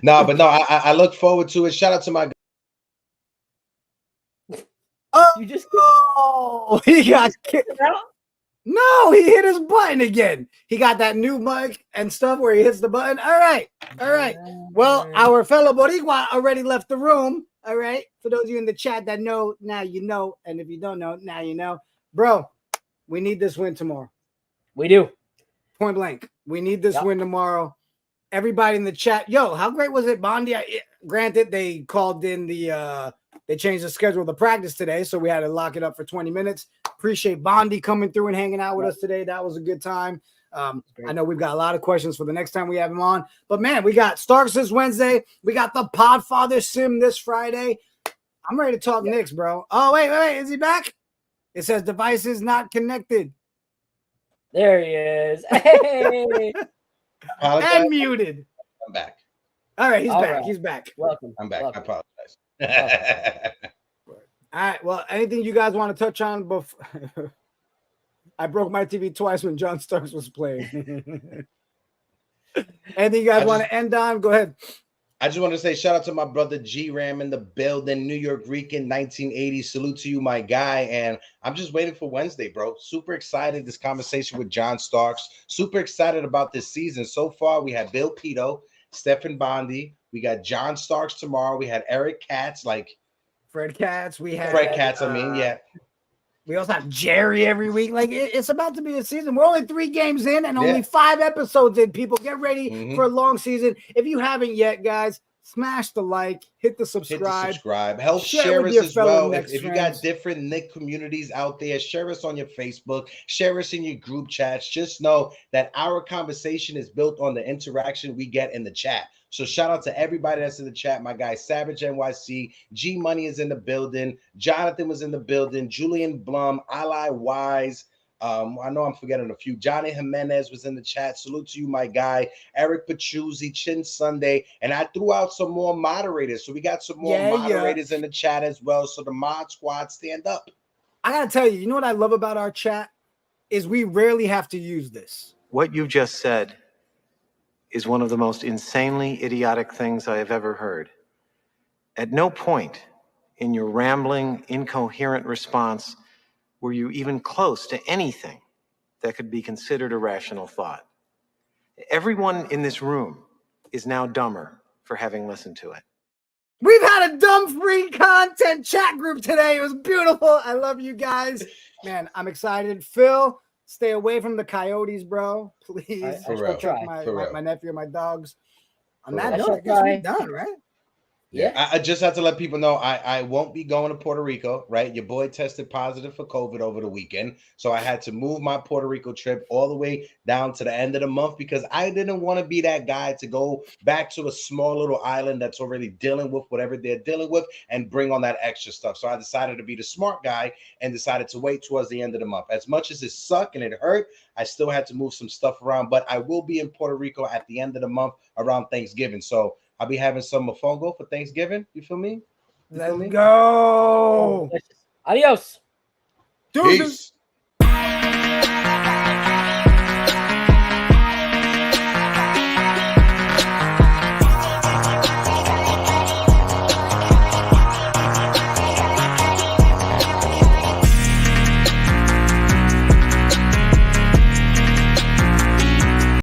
No, I look forward to it. Shout out to my. He got kicked out. No, he hit his button again. He got that new mic and stuff where he hits the button. All right. Well, our fellow Boricua already left the room. All right. For those of you in the chat that know, now you know. And if you don't know, now you know. Bro, we need this win tomorrow. We do. Point blank. We need this win tomorrow. Everybody in the chat. Yo, how great was it, Bondy? Granted, they called in they changed the schedule of the practice today, so we had to lock it up for 20 minutes. Appreciate Bondy coming through and hanging out with us today. That was a good time. I know we've got a lot of questions for the next time we have him on. But, man, we got Starks this Wednesday. We got the Podfather Sim this Friday. I'm ready to talk Knicks, bro. Oh, wait. Is he back? It says devices not connected. There he is. Hey. And muted. I'm back. All right, he's back. Right. He's back. Welcome. I'm back. Welcome. I apologize. All right. Well, anything you guys want to touch on before? I broke my TV twice when John Starks was playing. Anything you guys want to end on? Go ahead. I just want to say shout out to my brother G Ram in the building, New York Rican, 1980. Salute to you, my guy. And I'm just waiting for Wednesday, bro. Super excited. This conversation with John Starks. Super excited about this season. So far, we had Bill Pito, Stefan Bondy. We got John Starks tomorrow. We had Eric Katz, Fred Katz. We had Fred Katz. We also have Jerry every week. Like it's about to be a season. We're only 3 games in and only 5 episodes in. People, get ready for a long season. If you haven't yet, guys, smash the like, hit the subscribe. Help share us as well. If you got different Knick communities out there, share us on your Facebook, share us in your group chats. Just know that our conversation is built on the interaction we get in the chat. So shout out to everybody that's in the chat. My guy Savage NYC, G Money is in the building. Jonathan was in the building. Julian Blum, Ali Wise. I know I'm forgetting a few. Johnny Jimenez was in the chat. Salute to you, my guy. Eric Pachuzzi, Chin Sunday. And I threw out some more moderators. So we got some more moderators in the chat as well. So the mod squad, stand up. I got to tell you, you know what I love about our chat is we rarely have to use this. What you just said is one of the most insanely idiotic things I have ever heard. At no point in your rambling, incoherent response were you even close to anything that could be considered a rational thought. Everyone in this room is now dumber for having listened to it. We've had a dumb free content chat group today. It was beautiful. I love you guys. Man, I'm excited. Phil, stay away from the coyotes, bro. Please. I try. My nephew and my dogs. On that note, I guess we're done, right? Yeah, Yes. I just have to let people know I won't be going to Puerto Rico, right? Your boy tested positive for COVID over the weekend. So I had to move my Puerto Rico trip all the way down to the end of the month because I didn't want to be that guy to go back to a small little island that's already dealing with whatever they're dealing with and bring on that extra stuff. So I decided to be the smart guy and decided to wait towards the end of the month. As much as it sucked and it hurt, I still had to move some stuff around, but I will be in Puerto Rico at the end of the month around Thanksgiving. So I'll be having some mofongo for Thanksgiving. You feel me? You feel Let's me? go. Adios. Deuces. Peace.